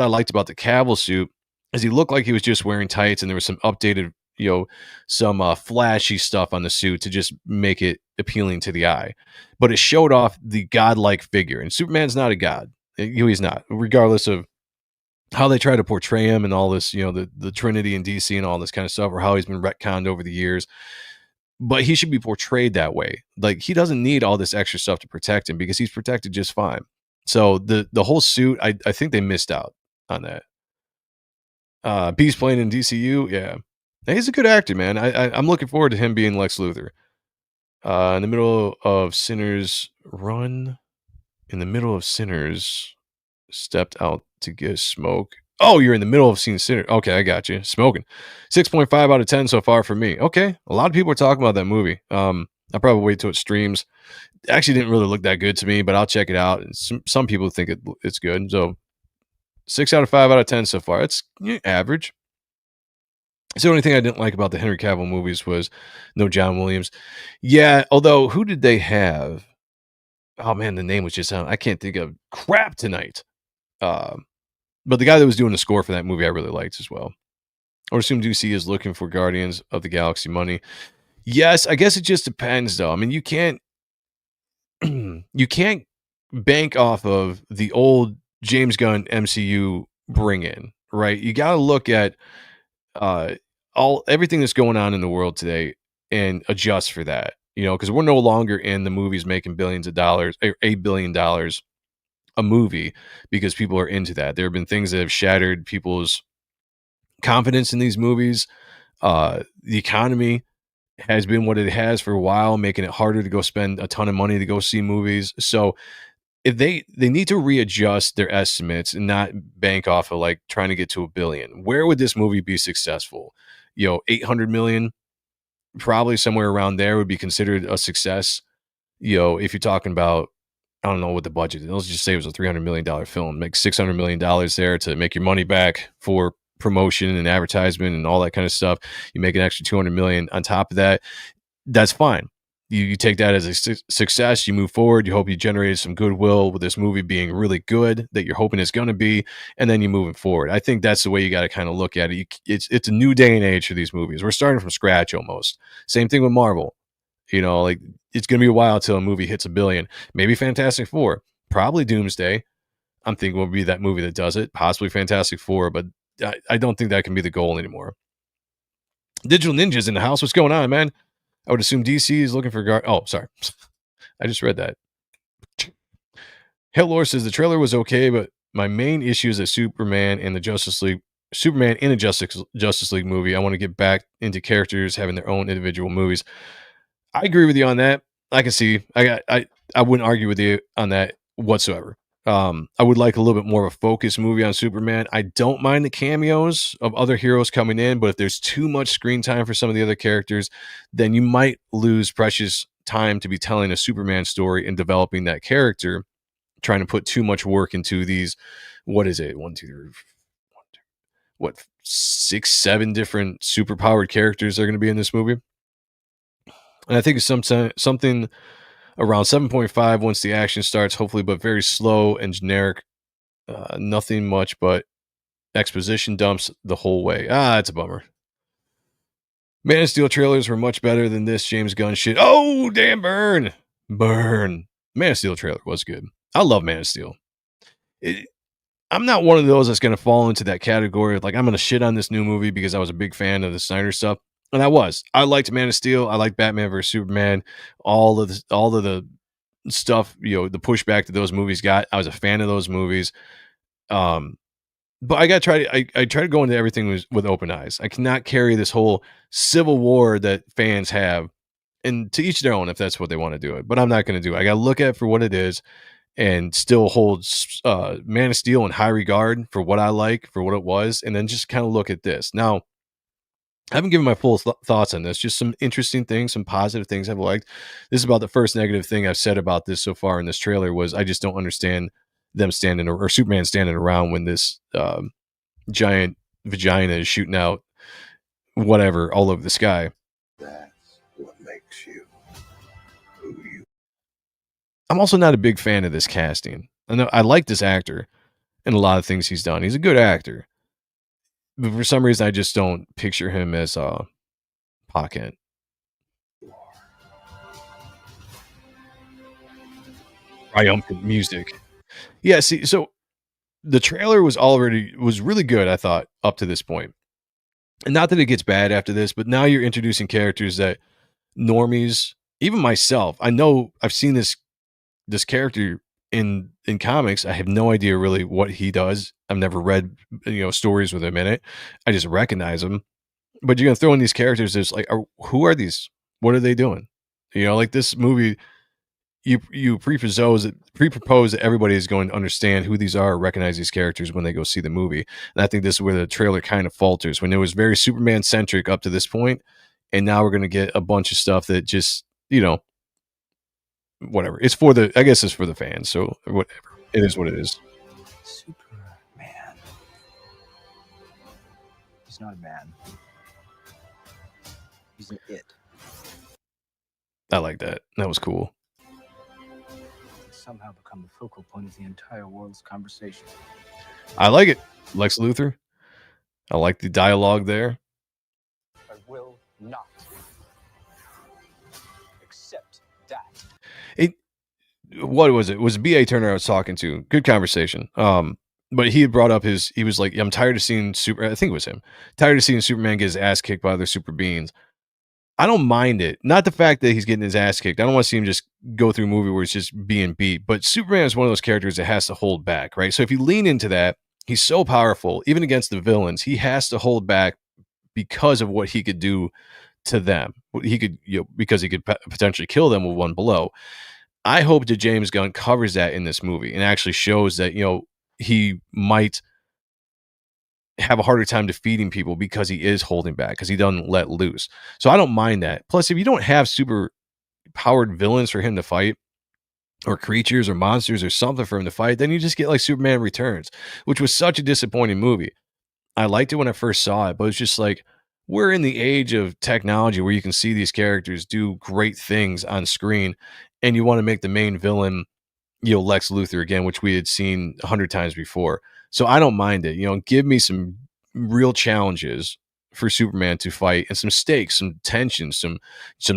I liked about the Cavill suit, is he looked like he was just wearing tights, and there was some updated some flashy stuff on the suit to just make it appealing to the eye. But it showed off the godlike figure, and Superman's not a god. He's not, regardless of how they try to portray him and all this, the Trinity in DC and all this kind of stuff, or how he's been retconned over the years. But he should be portrayed that way. Like, he doesn't need all this extra stuff to protect him because he's protected just fine. So the whole suit, I think they missed out on that. Beast playing in DCU, yeah. He's a good actor, man. I'm looking forward to him being Lex Luthor. In the middle of Sinners Run, in the middle of Sinners, stepped out to get a smoke. Oh, you're in the middle of seeing Sinners. Okay, I got you. Smoking. 6.5 out of 10 so far for me. Okay, a lot of people are talking about that movie. I'll probably wait till it streams. It actually didn't really look that good to me, but I'll check it out. Some people think it's good. So 6 out of 5 out of 10 so far. It's average. So the only thing I didn't like about the Henry Cavill movies was no John Williams. Yeah, although who did they have? Oh man, the name was just I can't think of crap tonight. But the guy that was doing the score for that movie I really liked as well. I would assume DC is looking for Guardians of the Galaxy money. Yes, I guess it just depends though. I mean, you can't bank off of the old James Gunn MCU bring in, right? You got to look at everything that's going on in the world today and adjust for that, because we're no longer in the movies making billions of dollars, or $8 billion a movie, because people are into that. There have been things that have shattered people's confidence in these movies. The economy has been what it has for a while, making it harder to go spend a ton of money to go see movies. So if they need to readjust their estimates and not bank off of like trying to get to $1 billion. Where would this movie be successful? 800 million, probably somewhere around there would be considered a success. If you're talking about, I don't know what the budget is. Let's just say it was a $300 million film. Make $600 million there to make your money back for promotion and advertisement and all that kind of stuff. You make an extra 200 million on top of that. That's fine. You take that as a success. You move forward. You hope you generated some goodwill with this movie being really good that you're hoping it's going to be, and then you move it forward. I think that's the way you got to kind of look at it. It's a new day and age for these movies. We're starting from scratch almost. Same thing with Marvel. Like, it's going to be a while until a movie hits $1 billion. Maybe Fantastic Four, probably Doomsday. I'm thinking will be that movie that does it. Possibly Fantastic Four, but I don't think that can be the goal anymore. Digital Ninjas in the house. What's going on, man? I would assume DC is looking for Oh, sorry. I just read that. Hellor says the trailer was okay, but my main issue is that Superman in a Justice League movie. I want to get back into characters having their own individual movies. I agree with you on that. I can see. I wouldn't argue with you on that whatsoever. I would like a little bit more of a focused movie on Superman. I don't mind the cameos of other heroes coming in, but if there's too much screen time for some of the other characters, then you might lose precious time to be telling a Superman story and developing that character, trying to put too much work into these. What is it? 6, 7 different superpowered characters are going to be in this movie. And I think it's something around 7.5 once the action starts, hopefully, but very slow and generic. Nothing much but exposition dumps the whole way. It's a bummer. Man of Steel trailers were much better than this James Gunn shit. Oh, damn, burn. Man of Steel trailer was good. I love Man of Steel. I'm not one of those that's going to fall into that category of like, I'm going to shit on this new movie because I was a big fan of the Snyder stuff. And I liked Man of Steel. I liked Batman vs Superman. All of the stuff, the pushback that those movies got. I was a fan of those movies. But I got to I try to go into everything with open eyes. I cannot carry this whole civil war that fans have, and to each their own if that's what they want to do it. But I'm not going to do it. I got to look at it for what it is and still hold Man of Steel in high regard for what I like, for what it was, and then just kind of look at this. Now, I haven't given my full thoughts on this. Just some interesting things, some positive things I've liked. This is about the first negative thing I've said about this so far in this trailer was I just don't understand them standing or Superman standing around when this giant vagina is shooting out whatever all over the sky. That's what makes you who you. I'm also not a big fan of this casting. I like this actor and a lot of things he's done. He's a good actor. But for some reason, I just don't picture him as Pa Kent. Triumphant music. Yeah, see, so the trailer was really good, I thought, up to this point. And not that it gets bad after this, but now you're introducing characters that normies, even myself, I know I've seen this character in comics. I have no idea really what he does. I've never read stories with him in it. I just recognize him. But you're gonna throw in these characters that's like, who are these? What are they doing? Like this movie, you propose that everybody is going to understand who these are, recognize these characters when they go see the movie. And I think this is where the trailer kind of falters, when it was very Superman centric up to this point, and now we're going to get a bunch of stuff that just whatever. It's for I guess it's for the fans. So whatever, it is what it is. Superman. He's not a man. He's an it. I like that. That was cool. Somehow become the focal point of the entire world's conversation. I like it. Lex Luthor. I like the dialogue there. I will not accept that. What was it? It was B.A. Turner I was talking to. Good conversation. But he had brought up he was like, I'm tired of seeing I think it was him. Tired of seeing Superman get his ass kicked by other super beings. I don't mind it. Not the fact that he's getting his ass kicked. I don't want to see him just go through a movie where he's just being beat. But Superman is one of those characters that has to hold back, right? So if you lean into that, he's so powerful, even against the villains, he has to hold back because of what he could do to them. He could, because he could potentially kill them with one blow. I hope that James Gunn covers that in this movie and actually shows that, he might have a harder time defeating people because he is holding back, because he doesn't let loose. So I don't mind that. Plus, if you don't have super powered villains for him to fight, or creatures or monsters or something for him to fight, then you just get like Superman Returns, which was such a disappointing movie. I liked it when I first saw it, but it's just like, we're in the age of technology where you can see these characters do great things on screen, and you want to make the main villain, Lex Luthor again, which we had seen 100 times before. So I don't mind it. Give me some real challenges for Superman to fight, and some stakes, some tension, some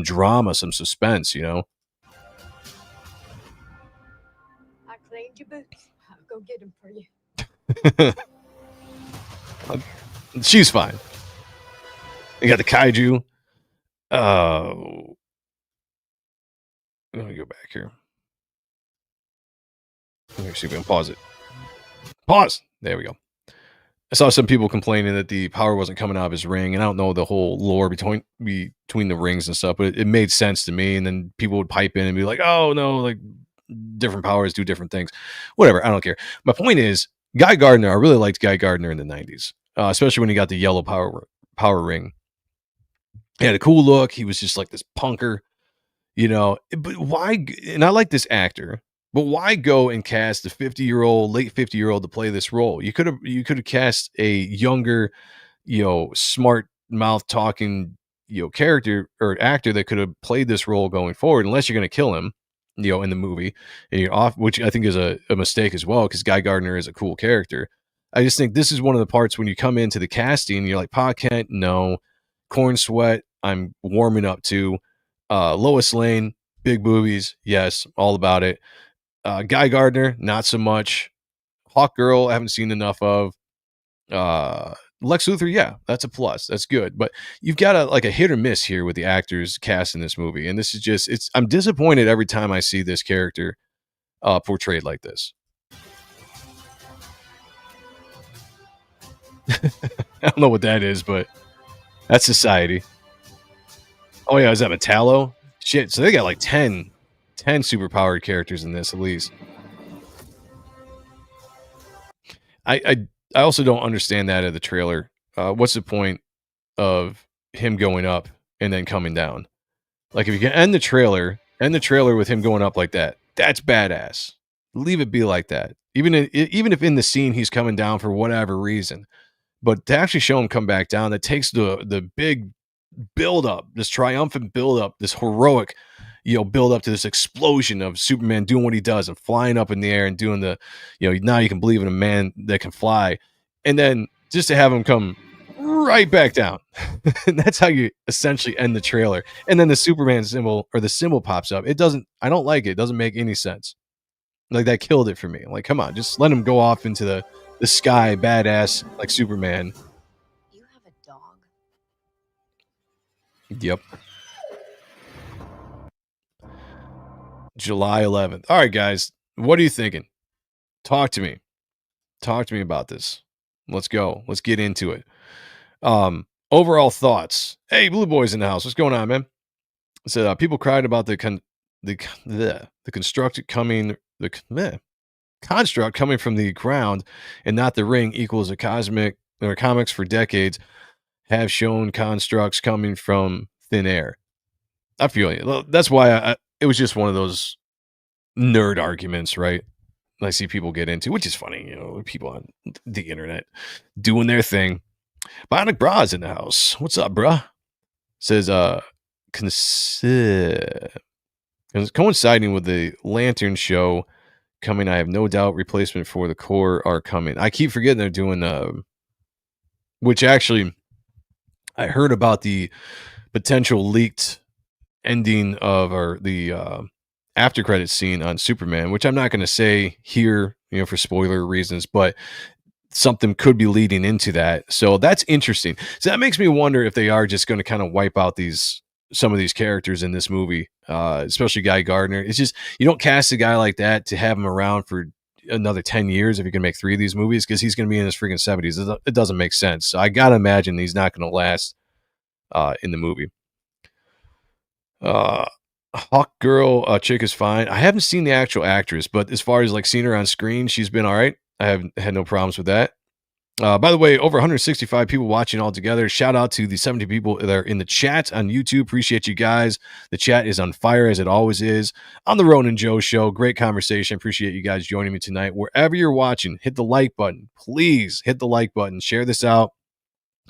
drama, some suspense. I cleaned your boots. I'll go get them for you. She's fine. You got the kaiju. Let me go back here. Let me see if we can pause it. Pause. There we go. I saw some people complaining that the power wasn't coming out of his ring, and I don't know the whole lore between the rings and stuff, but it made sense to me. And then people would pipe in and be like, "Oh no, like different powers do different things." Whatever, I don't care. My point is, Guy Gardner. I really liked Guy Gardner in the '90s, especially when he got the yellow power ring. He had a cool look. He was just like this punker, But why? And I like this actor. But why go and cast a late 50-year-old to play this role? You could have cast a younger, smart mouth talking, character or actor that could have played this role going forward, unless you're going to kill him, in the movie, and you're off, which I think is a mistake as well, because Guy Gardner is a cool character. I just think this is one of the parts when you come into the casting, you're like, Pa Kent, no. Corn Sweat, I'm warming up to. Lois Lane, big boobies, yes, all about it. Guy Gardner, not so much. Hawk Girl, I haven't seen enough of. Lex Luthor, yeah, that's a plus. That's good. But you've got a hit or miss here with the actors cast in this movie. And this is just, I'm disappointed every time I see this character portrayed like this. I don't know what that is, but that's society. Oh yeah, is that Metallo? Shit, so they got like 10 superpowered characters in this, at least. I also don't understand that of the trailer. What's the point of him going up and then coming down? Like, if you can end the trailer with him going up like that, that's badass. Leave it be like that. Even if in the scene he's coming down for whatever reason, but to actually show him come back down, that takes the big build up, this triumphant build up, this heroic, build up to this explosion of Superman doing what he does and flying up in the air and doing the, now you can believe in a man that can fly. And then just to have him come right back down. And that's how you essentially end the trailer. And then the Superman symbol or the symbol pops up. I don't like it. It doesn't make any sense. Like, that killed it for me. Like, come on, just let him go off into the sky, badass, like Superman. You have a dog. Yep. July 11th. All right, guys. What are you thinking? Talk to me. Talk to me about this. Let's go. Let's get into it. Overall thoughts. Hey, Blue Boy's in the house. What's going on, man? So people cried about the construct coming construct coming from the ground and not the ring equals a cosmic or comics for decades have shown constructs coming from thin air. I feel you. That's why it was just one of those nerd arguments, right? I see people get into, which is funny, people on the internet doing their thing. Bionic Bra's in the house. What's up, bruh? Says, coinciding with the Lantern show coming, I have no doubt replacement for the core are coming. I keep forgetting they're doing, which actually, I heard about the potential leaked ending of the after credit scene on Superman, which I'm not going to say here, for spoiler reasons, but something could be leading into that. So that's interesting. So that makes me wonder if they are just going to kind of wipe out some of these characters in this movie, especially Guy Gardner. It's just, you don't cast a guy like that to have him around for another 10 years if you can make 3 of these movies, because he's going to be in his freaking 70s. It doesn't make sense. So I got to imagine he's not going to last in the movie. Hawk Girl chick is fine. I haven't seen the actual actress, but as far as like seeing her on screen, she's been all right. I haven't had no problems with that. By the way, over 165 people watching all together. Shout out to the 70 people that are in the chat on YouTube. Appreciate you guys. The chat is on fire as it always is on the Ronin Joe Show. Great conversation. Appreciate you guys joining me tonight. Wherever you're watching, hit the like button. Please hit the like button. Share this out.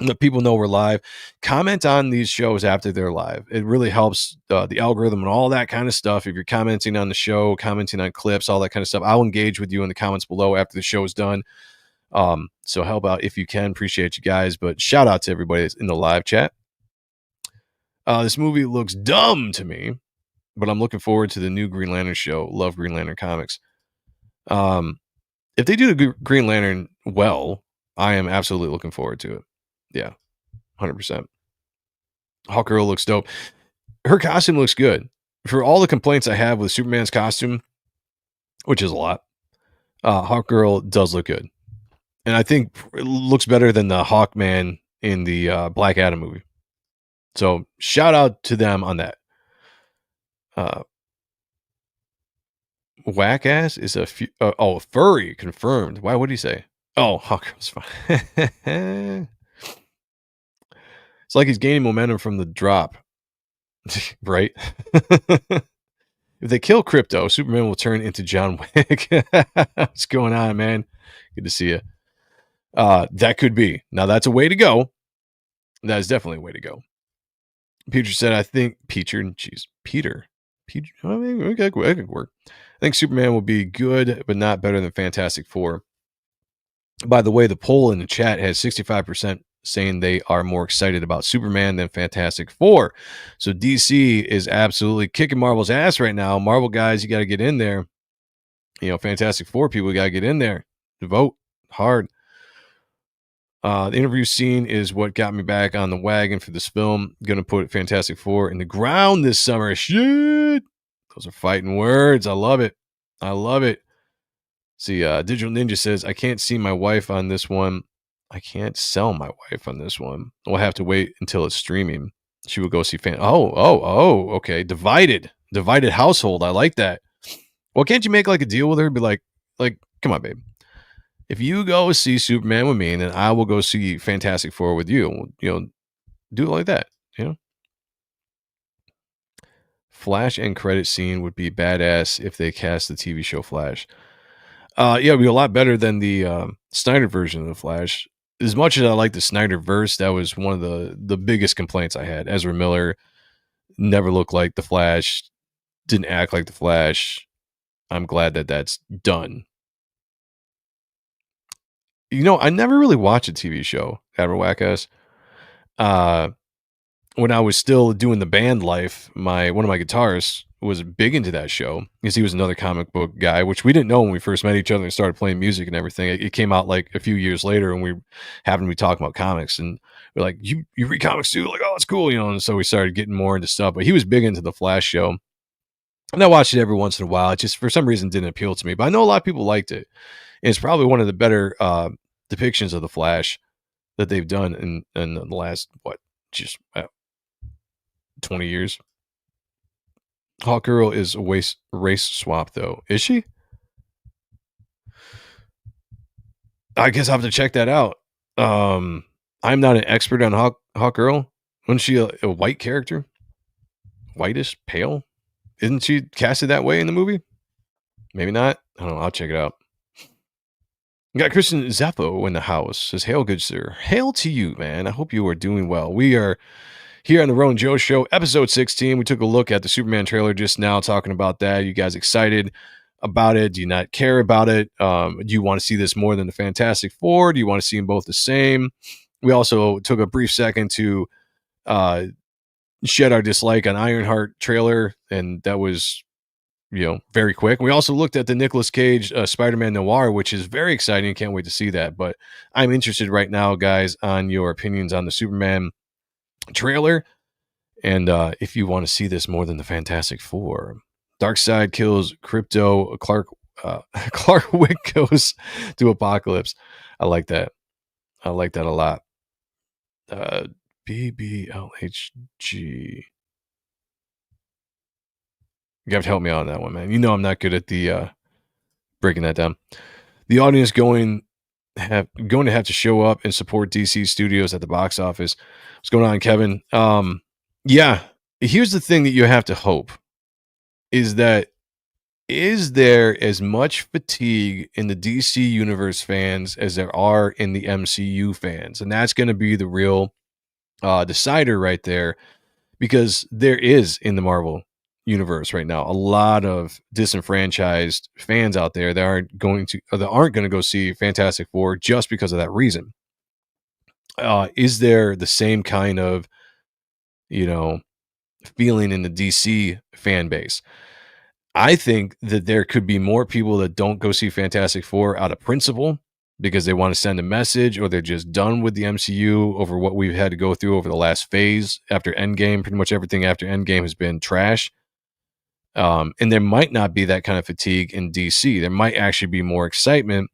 Let people know we're live. Comment on these shows after they're live. It really helps the algorithm and all that kind of stuff. If you're commenting on the show, commenting on clips, all that kind of stuff, I'll engage with you in the comments below after the show is done. So help out if you can. Appreciate you guys. But shout out to everybody that's in the live chat. This movie looks dumb to me, but I'm looking forward to the new Green Lantern show. Love Green Lantern comics. If they do the Green Lantern well, I am absolutely looking forward to it. Yeah, 100%. Hawkgirl looks dope. Her costume looks good. For all the complaints I have with Superman's costume, which is a lot, Hawkgirl does look good. And I think it looks better than the Hawkman in the Black Adam movie. So shout out to them on that. Whack ass is furry confirmed. Why would he say? Oh, Hawkgirl's fine. It's like he's gaining momentum from the drop. Right? If they kill Crypto, Superman will turn into John Wick. What's going on, man? Good to see you. That could be. Now, that's a way to go. That is definitely a way to go. Peter said, I think Peter. I mean, it could work. I think Superman will be good, but not better than Fantastic Four. By the way, the poll in the chat has 65% saying they are more excited about Superman than Fantastic Four. So DC is absolutely kicking Marvel's ass right now. Marvel guys, you got to get in there. Fantastic Four people got to get in there to vote hard. The interview scene is what got me back on the wagon for this film. Gonna put Fantastic Four in the ground this summer. Shit. Those are fighting words. I love it. See, Digital Ninja says, I can't see my wife on this one. I can't sell my wife on this one. We'll have to wait until it's streaming. She will go see okay. Divided household. I like that. Well, can't you make like a deal with her? Be like, come on, babe. If you go see Superman with me, then I will go see Fantastic Four with you. Do it like that. Flash and credit scene would be badass if they cast the TV show Flash. It'd be a lot better than the Snyder version of the Flash. As much as I like the Snyder verse, that was one of the biggest complaints I had. Ezra Miller never looked like the Flash, didn't act like the Flash. I'm glad that that's done. I never really watched a TV show, Admiral Wackass. when I was still doing the band life, one of my guitarists was big into that show because he was another comic book guy, which we didn't know when we first met each other and started playing music and everything. It came out like a few years later, and we happened to be talking about comics, and we're like, "You read comics too?" Like, "Oh, it's cool," you know. And so we started getting more into stuff. But he was big into the Flash show, and I watched it every once in a while. It just for some reason didn't appeal to me, but I know a lot of people liked it. And it's probably one of the better depictions of the Flash that they've done in the last 20 years. Hawkgirl is a race swap, though. Is she? I guess I'll have to check that out. I'm not an expert on Hawkgirl. Wasn't she a white character? Whitish? Pale? Isn't she casted that way in the movie? Maybe not. I don't know. I'll check it out. We got Christian Zeppo in the house. Says, "Hail, good sir." Hail to you, man. I hope you are doing well. We are here on the Rowan Joe Show, episode 16. We took a look at the Superman trailer just now, talking about that. You guys excited about it? Do you not care about it? Do you want to see this more than the Fantastic Four? Do you want to see them both the same? We also took a brief second to shed our dislike on Ironheart trailer, and that was, very quick. We also looked at the Nicolas Cage Spider-Man Noir, which is very exciting. Can't wait to see that. But I'm interested right now, guys, on your opinions on the Superman trailer, and if you want to see this more than the Fantastic Four. Darkseid kills Crypto. Clark Wick goes to Apocalypse. I like that. I like that a lot. BBLHG. You have to help me out on that one, man. You know I'm not good at the breaking that down. The audience going to have to show up and support DC Studios at the box office. What's going on, Kevin? Yeah. Here's the thing that you have to hope is there as much fatigue in the DC Universe fans as there are in the MCU fans? And that's going to be the real decider right there, because there is in the Marvel Universe right now a lot of disenfranchised fans out there that aren't going to go see Fantastic Four just because of that reason. Is there the same kind of, feeling in the DC fan base? I think that there could be more people that don't go see Fantastic Four out of principle because they want to send a message, or they're just done with the MCU over what we've had to go through over the last phase after Endgame. Pretty much everything after Endgame has been trash. And there might not be that kind of fatigue in DC. There might actually be more excitement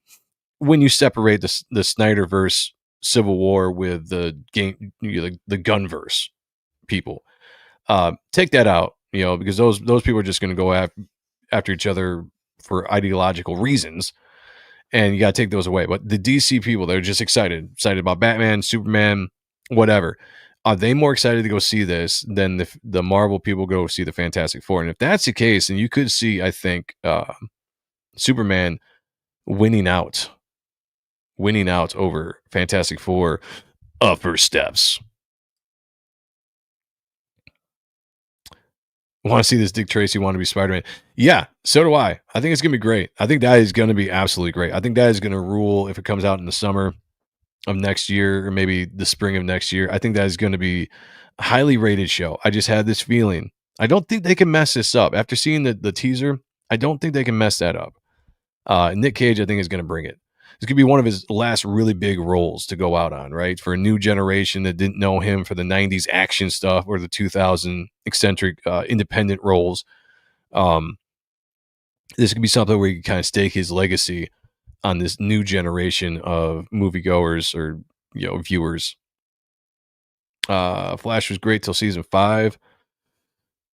when you separate the Snyderverse Civil War with the game, the Gunverse people. Take that out, because those people are just going to go after each other for ideological reasons, and you got to take those away. But the DC people, they're just excited about Batman, Superman, whatever. Are they more excited to go see this than the Marvel people go see the Fantastic Four? And if that's the case, then you could see, I think, Superman winning out over Fantastic Four upper steps. Want to see this Dick Tracy want to be Spider-Man? Yeah, so do I. I think it's going to be great. I think that is going to be absolutely great. I think that is going to rule if it comes out in the summer of next year, or maybe the spring of next year. I think that is going to be a highly rated show. I just had this feeling. I don't think they can mess this up. After seeing the teaser, I don't think they can mess that up. Nick Cage, I think, is going to bring it. This could be one of his last really big roles to go out on, right? For a new generation that didn't know him for the 90s action stuff or the 2000 eccentric independent roles. This could be something where he can kind of stake his legacy on this new generation of moviegoers or viewers. Flash was great till season 5.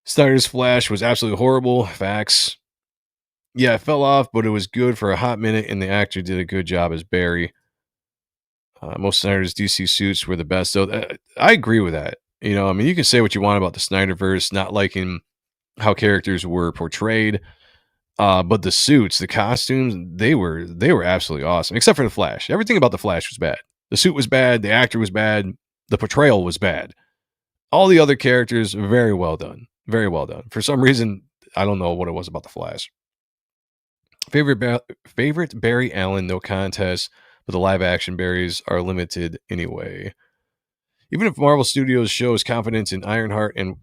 Snyder's Flash was absolutely horrible. Facts. Yeah, it fell off, but it was good for a hot minute, and the actor did a good job as Barry. Most Snyder's DC suits were the best, though. I agree with that. You can say what you want about the Snyderverse, not liking how characters were portrayed, but the suits, the costumes, they were absolutely awesome, except for the Flash. Everything about the Flash was bad. The suit was bad. The actor was bad. The portrayal was bad. All the other characters, very well done. Very well done. For some reason, I don't know what it was about the Flash. Favorite Barry Allen, no contest, but the live action Barrys are limited anyway. Even if Marvel Studios shows confidence in Ironheart and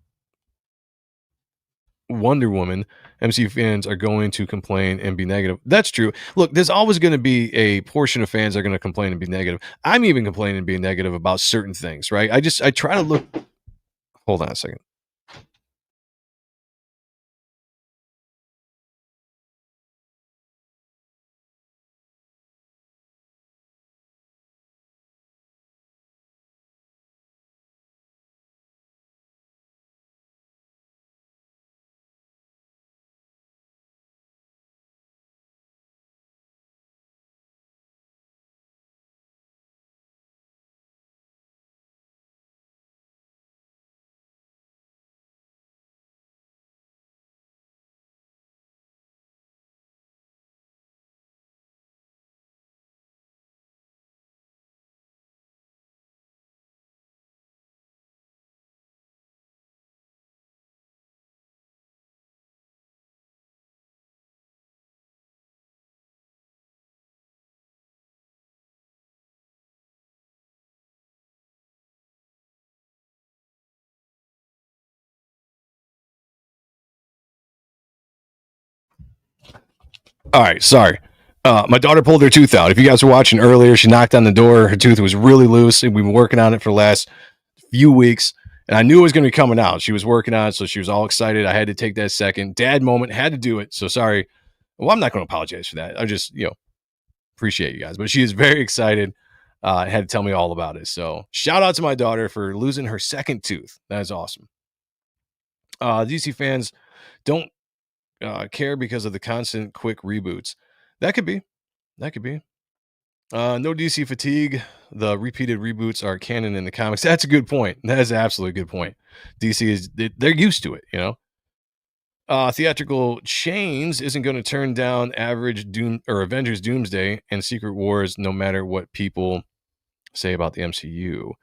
Wonder Woman, MCU fans are going to complain and be negative. That's true. Look, there's always going to be a portion of fans that are going to complain and be negative. I'm even complaining and being negative about certain things, right? I try to look. Hold on a second. All right, sorry. My daughter pulled her tooth out. If you guys were watching earlier, she knocked on the door. Her tooth was really loose, and we've been working on it for the last few weeks. And I knew it was going to be coming out. She was working on it, so she was all excited. I had to take that second dad moment, had to do it. So sorry. Well, I'm not going to apologize for that. I just, appreciate you guys. But she is very excited. Had to tell me all about it. So shout out to my daughter for losing her second tooth. That is awesome. DC fans don't care because of the constant quick reboots. That could be. No DC fatigue. The repeated reboots are canon in the comics. That's a good point. That is absolutely a good point. DC they're used to it, Theatrical chains isn't going to turn down average Doom or Avengers Doomsday and Secret Wars, no matter what people say about the MCU.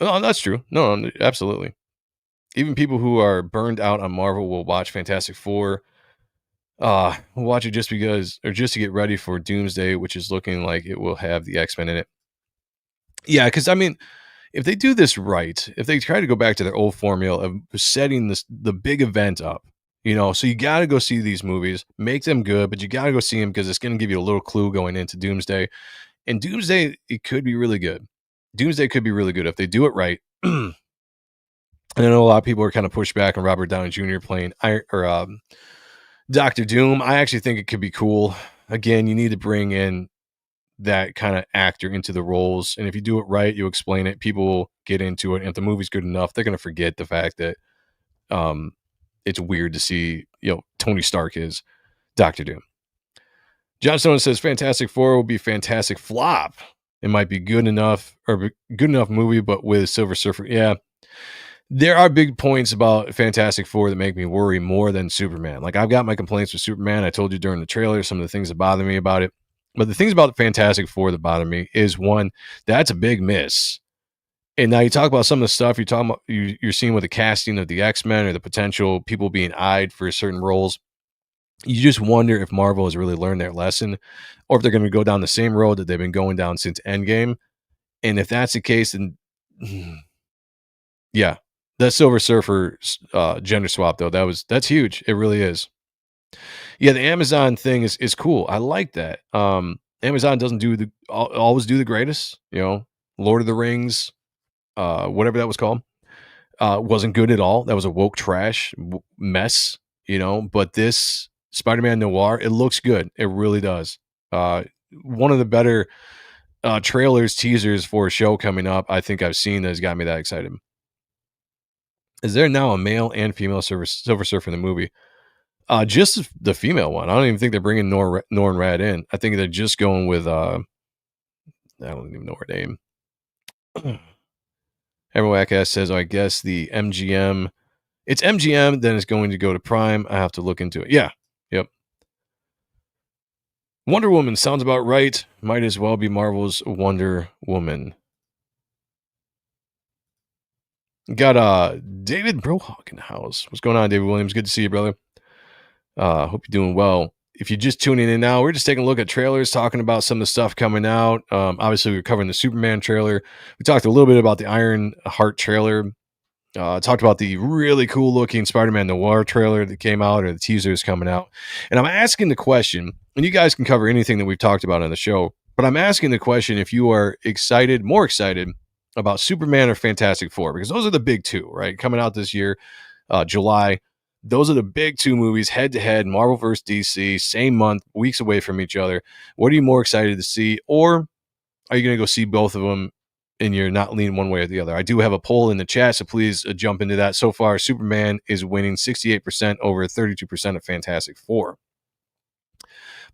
Oh, that's true. No, absolutely. Even people who are burned out on Marvel will watch Fantastic Four. Watch it just because, or just to get ready for Doomsday, which is looking like it will have the X-Men in it. Yeah, because I mean, if they do this right, if they try to go back to their old formula of setting the big event up, so you got to go see these movies, make them good, but you got to go see them because it's going to give you a little clue going into Doomsday. And Doomsday, it could be really good. Doomsday could be really good if they do it right. And I know a lot of people are kind of pushed back on Robert Downey Jr. playing Doctor Doom. I actually think it could be cool. Again, you need to bring in that kind of actor into the roles. And if you do it right, you explain it, people will get into it. And if the movie's good enough, they're going to forget the fact that it's weird to see, Tony Stark is Doctor Doom. John Stone says Fantastic Four will be fantastic flop. It might be good enough movie, but with Silver Surfer. Yeah. There are big points about Fantastic Four that make me worry more than Superman. Like, I've got my complaints with Superman. I told you during the trailer some of the things that bother me about it. But the things about the Fantastic Four that bother me is, one, that's a big miss. And now you talk about some of the stuff you're talking about, you're seeing with the casting of the X-Men or the potential people being eyed for certain roles. You just wonder if Marvel has really learned their lesson, or if they're going to go down the same road that they've been going down since Endgame. And if that's the case, then yeah, that Silver Surfer gender swap, though, that's huge. It really is. Yeah, the Amazon thing is cool. I like that. Amazon doesn't always do the greatest. Lord of the Rings, whatever that was called, wasn't good at all. That was a woke trash mess. But this Spider-Man Noir, it looks good. It really does. One of the better trailers, teasers for a show coming up I think I've seen that has got me that excited. Is there now a male and female Silver Surfer in the movie? Just the female one. I don't even think they're bringing Noir and Rad in. I think they're just going with I don't even know her name. Everyone Wackass says, I guess the MGM. It's MGM, then it's going to go to Prime. I have to look into it. Yeah. Yep. Wonder Woman sounds about right. Might as well be Marvel's Wonder Woman. Got David Brohawk in the house. What's going on, David Williams? Good to see you, brother. Hope you're doing well. if you're just tuning in now, we're just taking a look at trailers, talking about some of the stuff coming out. Obviously, we're covering the Superman trailer. We talked a little bit about the Ironheart trailer. Talked about the really cool looking Spider-Man Noir trailer that came out, or the teaser is coming out. And I'm asking the question, and you guys can cover anything that we've talked about on the show, but I'm asking the question if you are more excited about Superman or Fantastic Four, because those are the big two, right? Coming out this year, July. Those are the big two movies, head to head, Marvel vs. DC, same month, weeks away from each other. What are you more excited to see? Or are you going to go see both of them and you're not leaning one way or the other? I do have a poll in the chat, so please jump into that. So far, Superman is winning 68% over 32% of Fantastic Four.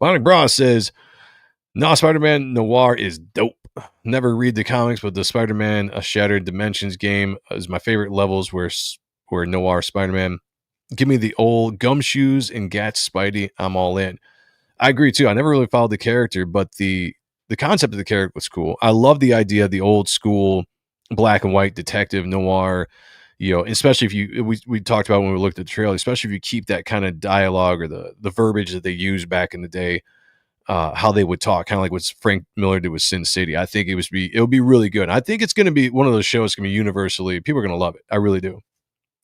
Bionic Bra says, no, Spider-Man Noir is dope. Never read the comics, but the Spider-Man Shattered Dimensions game is my favorite levels where Noir Spider-Man. Give me the old gumshoes and Gats Spidey. I'm all in. I agree too. I never really followed the character, but the concept of the character was cool. I love the idea of the old school black and white detective noir, especially if we talked about when we looked at the trailer, especially if you keep that kind of dialogue or the verbiage that they used back in the day, how they would talk, kind of like what Frank Miller did with Sin City. I think it'll be really good. I think it's going to be one of those shows that's going to be universally, people are going to love it. I really do.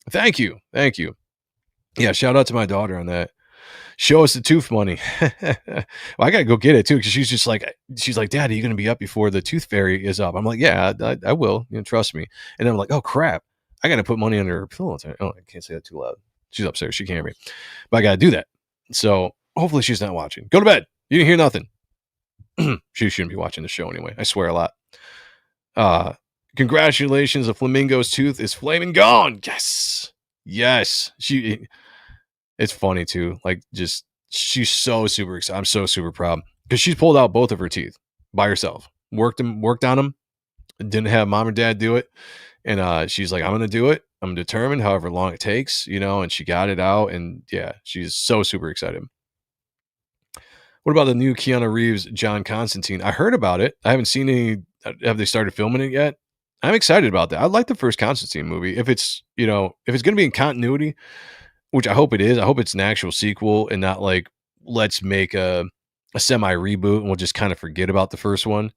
Thank you. Yeah, shout out to my daughter on that. Show us the tooth money. Well, I gotta go get it too, because she's like, Dad, are you gonna be up before the tooth fairy is up? I'm like, yeah, I will. Trust me. And I'm like, oh crap, I gotta put money under her pillow. Oh, I can't say that too loud. She's upstairs. She can't hear me, but I gotta do that. So hopefully she's not watching. Go to bed. You didn't hear nothing. She shouldn't be watching the show anyway. I swear a lot. Congratulations, the flamingo's tooth is flaming gone. Yes. It's funny too. Like, just she's so super excited. I'm so super proud because she's pulled out both of her teeth by herself. Worked on them. Didn't have mom or dad do it, and she's like, I'm gonna do it. I'm determined, however long it takes, And she got it out, and yeah, she's so super excited. What about the new Keanu Reeves John Constantine? I heard about it. I haven't seen any. Have they started filming it yet? I'm excited about that. I like the first Constantine movie. If it's going to be in continuity, which I hope it is. I hope it's an actual sequel and not like, let's make a semi reboot and we'll just kind of forget about the first one,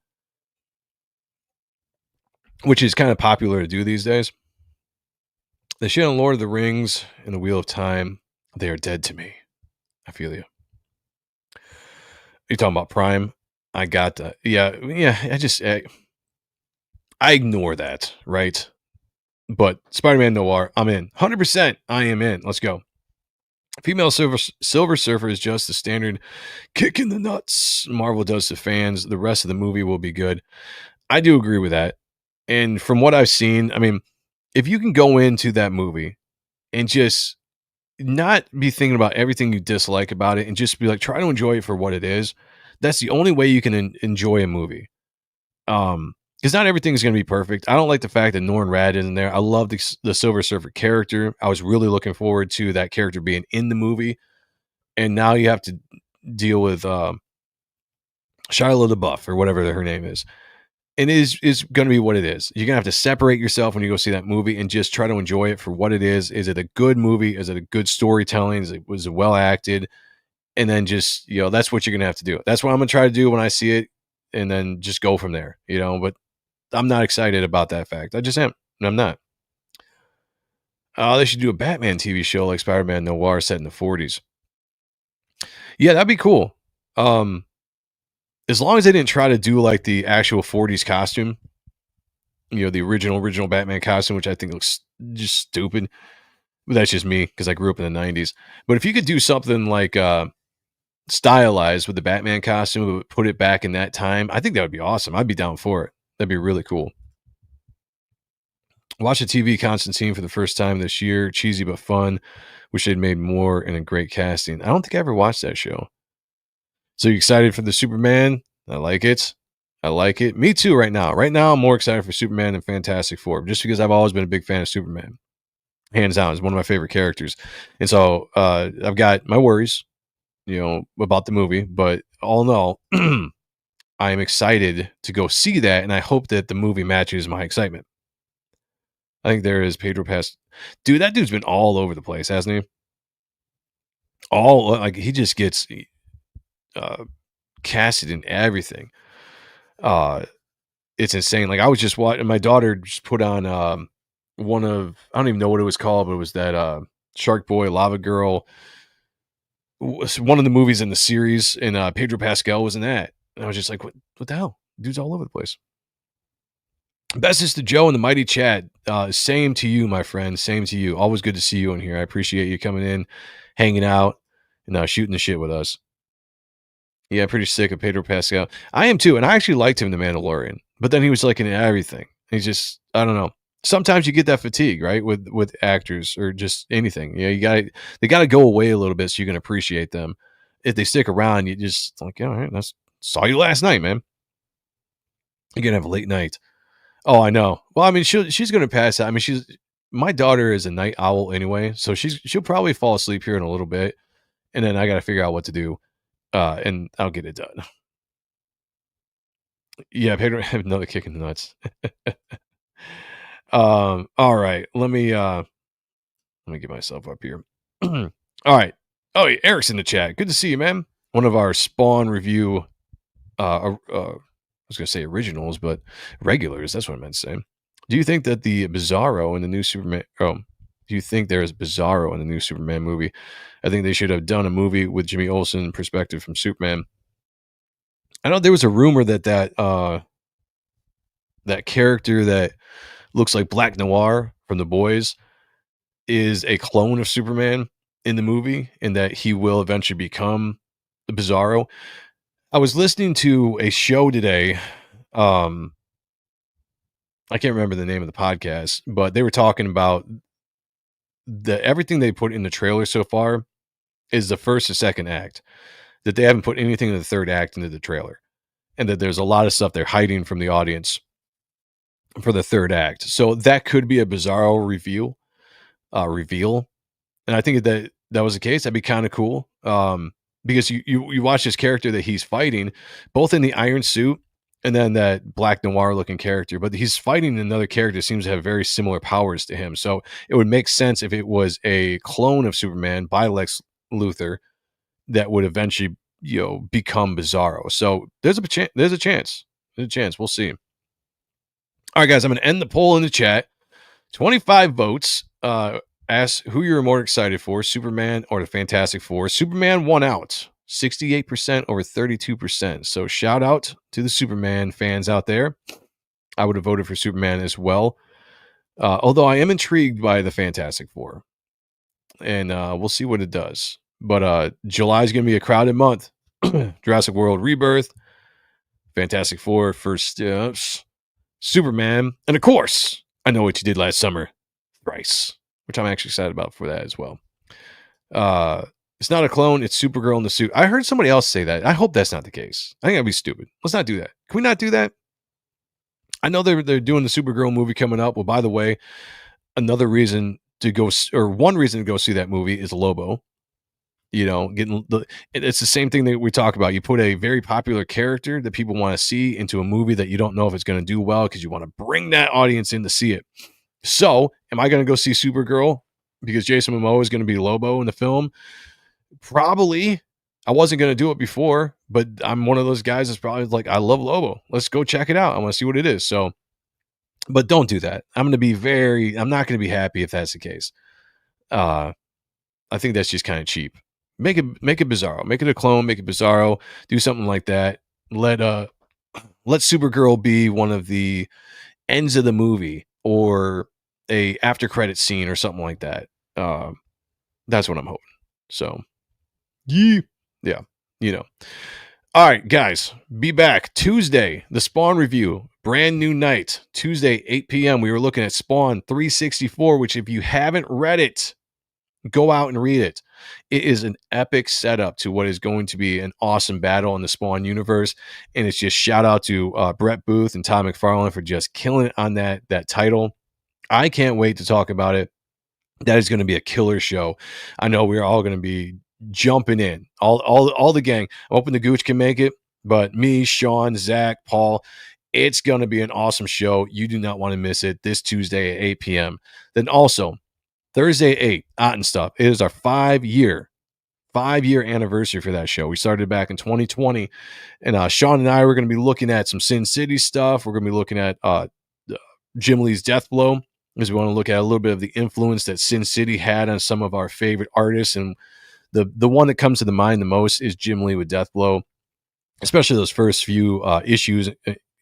which is kind of popular to do these days. The shit on Lord of the Rings and the Wheel of Time, they are dead to me. I feel you. You're talking about Prime? I got that. Yeah. I ignore that, right? But Spider-Man Noir, I'm in. 100%, I am in. Let's go. Female Silver Surfer is just the standard kick in the nuts Marvel does to fans. The rest of the movie will be good. I do agree with that. And from what I've seen, I mean, if you can go into that movie and just not be thinking about everything you dislike about it and just be like, try to enjoy it for what it is, that's the only way you can enjoy a movie. Because not everything is going to be perfect. I don't like the fact that Norrin Rad isn't there. I love the Silver Surfer character. I was really looking forward to that character being in the movie. And now you have to deal with Shia LaBeouf or whatever her name is. And it is going to be what it is. You're going to have to separate yourself when you go see that movie and just try to enjoy it for what it is. Is it a good movie? Is it a good storytelling? Was it well acted? And then just, that's what you're going to have to do. That's what I'm going to try to do when I see it. And then just go from there, but I'm not excited about that fact. I just am. And I'm not. They should do a Batman TV show like Spider-Man Noir set in the 40s. Yeah, that'd be cool. As long as they didn't try to do like the actual 40s costume, the original Batman costume, which I think looks just stupid. But that's just me because I grew up in the 90s. But if you could do something like stylized with the Batman costume, but put it back in that time, I think that would be awesome. I'd be down for it. That'd be really cool. Watch the TV Constantine for the first time this year. Cheesy but fun. Wish they'd made more and a great casting. I don't think I ever watched that show. So you excited for the Superman? I like it. Me too right now. Right now, I'm more excited for Superman than Fantastic Four, just because I've always been a big fan of Superman. Hands down, is one of my favorite characters. And so I've got my worries, about the movie. But all in all, I am excited to go see that, and I hope that the movie matches my excitement. I think there is Pedro Pascal. Dude, that dude's been all over the place, hasn't he? He just gets casted in everything. It's insane. Like I was just watching, my daughter just put on one of, I don't even know what it was called, but it was that Shark Boy, Lava Girl, was one of the movies in the series, and Pedro Pascal was in that. And I was just like, what the hell? Dude's all over the place. Bestest to Joe in the mighty chat. Same to you, my friend. Same to you. Always good to see you in here. I appreciate you coming in, hanging out, and shooting the shit with us. Yeah, pretty sick of Pedro Pascal. I am too, and I actually liked him in The Mandalorian. But then he was like in everything. He's just, I don't know. Sometimes you get that fatigue, right, with actors or just anything. They gotta go away a little bit so you can appreciate them. If they stick around, you just like, all right, saw you last night, man. You're gonna have a late night. Oh, I know. Well, I mean, she's gonna pass out. I mean, my daughter is a night owl anyway, so she'll probably fall asleep here in a little bit, and then I gotta figure out what to do, and I'll get it done. Yeah, Pedro have another kick in the nuts. All right, let me get myself up here. All right. Oh, yeah, Eric's in the chat. Good to see you, man. One of our Spawn review, I was gonna say originals, but regulars. That's what I meant to say. Do you think that the Bizarro in the new Superman? Do you think there is Bizarro in the new Superman movie? I think they should have done a movie with Jimmy Olsen perspective from Superman. I know there was a rumor that that character that looks like Black Noir from The Boys is a clone of Superman in the movie, and that he will eventually become the Bizarro. I was listening to a show today. I can't remember the name of the podcast, but they were talking about everything they put in the trailer so far is the first or second act. That they haven't put anything in the third act into the trailer, and that there's a lot of stuff they're hiding from the audience for the third act. So that could be a Bizarro reveal. And I think that was the case. That'd be kind of cool. Because you watch this character that he's fighting, both in the iron suit and then that Black Noir looking character, but he's fighting another character that seems to have very similar powers to him. So it would make sense if it was a clone of Superman by Lex Luthor that would eventually, become Bizarro. So there's a chance. There's a chance. We'll see. All right, guys, I'm going to end the poll in the chat. 25 votes. Ask who you're more excited for, Superman or the Fantastic Four. Superman won out, 68% over 32%. So shout out to the Superman fans out there. I would have voted for Superman as well. Although I am intrigued by the Fantastic Four. And we'll see what it does. But July is going to be a crowded month. Jurassic World Rebirth, Fantastic Four, First Steps, Superman, and of course, I Know What You Did Last Summer, Thrice, which I'm actually excited about for that as well. It's not a clone, it's Supergirl in the suit. I heard somebody else say that. I hope that's not the case. I think that'd be stupid. Let's not do that. Can we not do that? I know they're doing the Supergirl movie coming up. Well, by the way, another reason to go, or one reason to go see that movie is Lobo. It's the same thing that we talk about. You put a very popular character that people want to see into a movie that you don't know if it's going to do well because you want to bring that audience in to see it. So, am I going to go see Supergirl because Jason Momoa is going to be Lobo in the film? Probably. I wasn't going to do it before, but I'm one of those guys that's probably like, I love Lobo. Let's go check it out. I want to see what it is. So, but don't do that. I'm not going to be happy if that's the case. I think that's just kind of cheap. Make it Bizarro. Make it a clone. Make it Bizarro. Do something like that. Let Supergirl be one of the ends of the movie or a after credit scene or something like that. That's what I'm hoping. So, yeah. All right, guys, be back Tuesday. The Spawn review, brand new night. Tuesday, 8 p.m. We were looking at Spawn 364, which if you haven't read it, go out and read it. It is an epic setup to what is going to be an awesome battle in the Spawn universe. And it's just shout out to Brett Booth and Todd McFarlane for just killing it on that title. I can't wait to talk about it. That is going to be a killer show. I know we're all going to be jumping in. All the gang. I'm hoping the Gooch can make it. But me, Sean, Zach, Paul, it's going to be an awesome show. You do not want to miss it this Tuesday at 8 p.m. Then also, Thursday 8, Otten Stuff. It is our 5-year 5-year anniversary for that show. We started back in 2020, and Sean and I were going to be looking at some Sin City stuff. We're going to be looking at Jim Lee's Death Blow, because we want to look at a little bit of the influence that Sin City had on some of our favorite artists. And the one that comes to the mind the most is Jim Lee with Death Blow, especially those first few issues,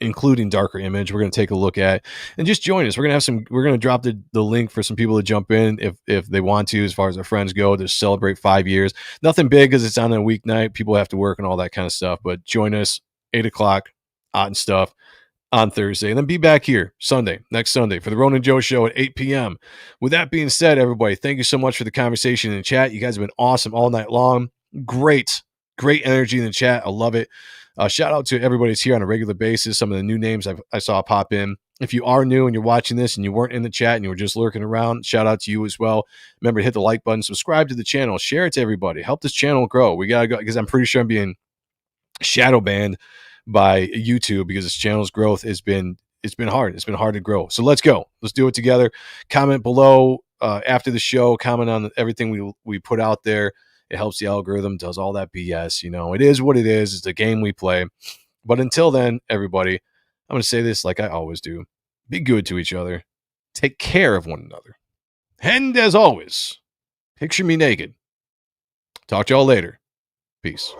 including Darker Image. We're going to take a look at, and just join us. We're going to drop the link for some people to jump in if they want to, as far as our friends go, to celebrate 5 years. Nothing big because it's on a weeknight. People have to work and all that kind of stuff, but join us 8 o'clock, Odd Stuff, on Thursday, and then be back here next Sunday for the Ronin Joe Show at 8 p.m. With that being said, everybody, thank you so much for the conversation in the chat. You guys have been awesome all night long. Great energy in the chat. I love it. Shout out to everybody that's here on a regular basis. Some of the new names I saw pop in. If you are new and you're watching this and you weren't in the chat and you were just lurking around, shout out to you as well. Remember to hit the like button, subscribe to the channel, share it to everybody. Help this channel grow. We got to go, because I'm pretty sure I'm being shadow banned by YouTube because this channel's growth it's been hard. It's been hard to grow. So let's go. Let's do it together. Comment below after the show. Comment on everything we put out there. It helps the algorithm, does all that BS. It is what it is. It's the game we play. But until then, everybody, I'm going to say this like I always do. Be good to each other. Take care of one another. And as always, picture me naked. Talk to y'all later. Peace.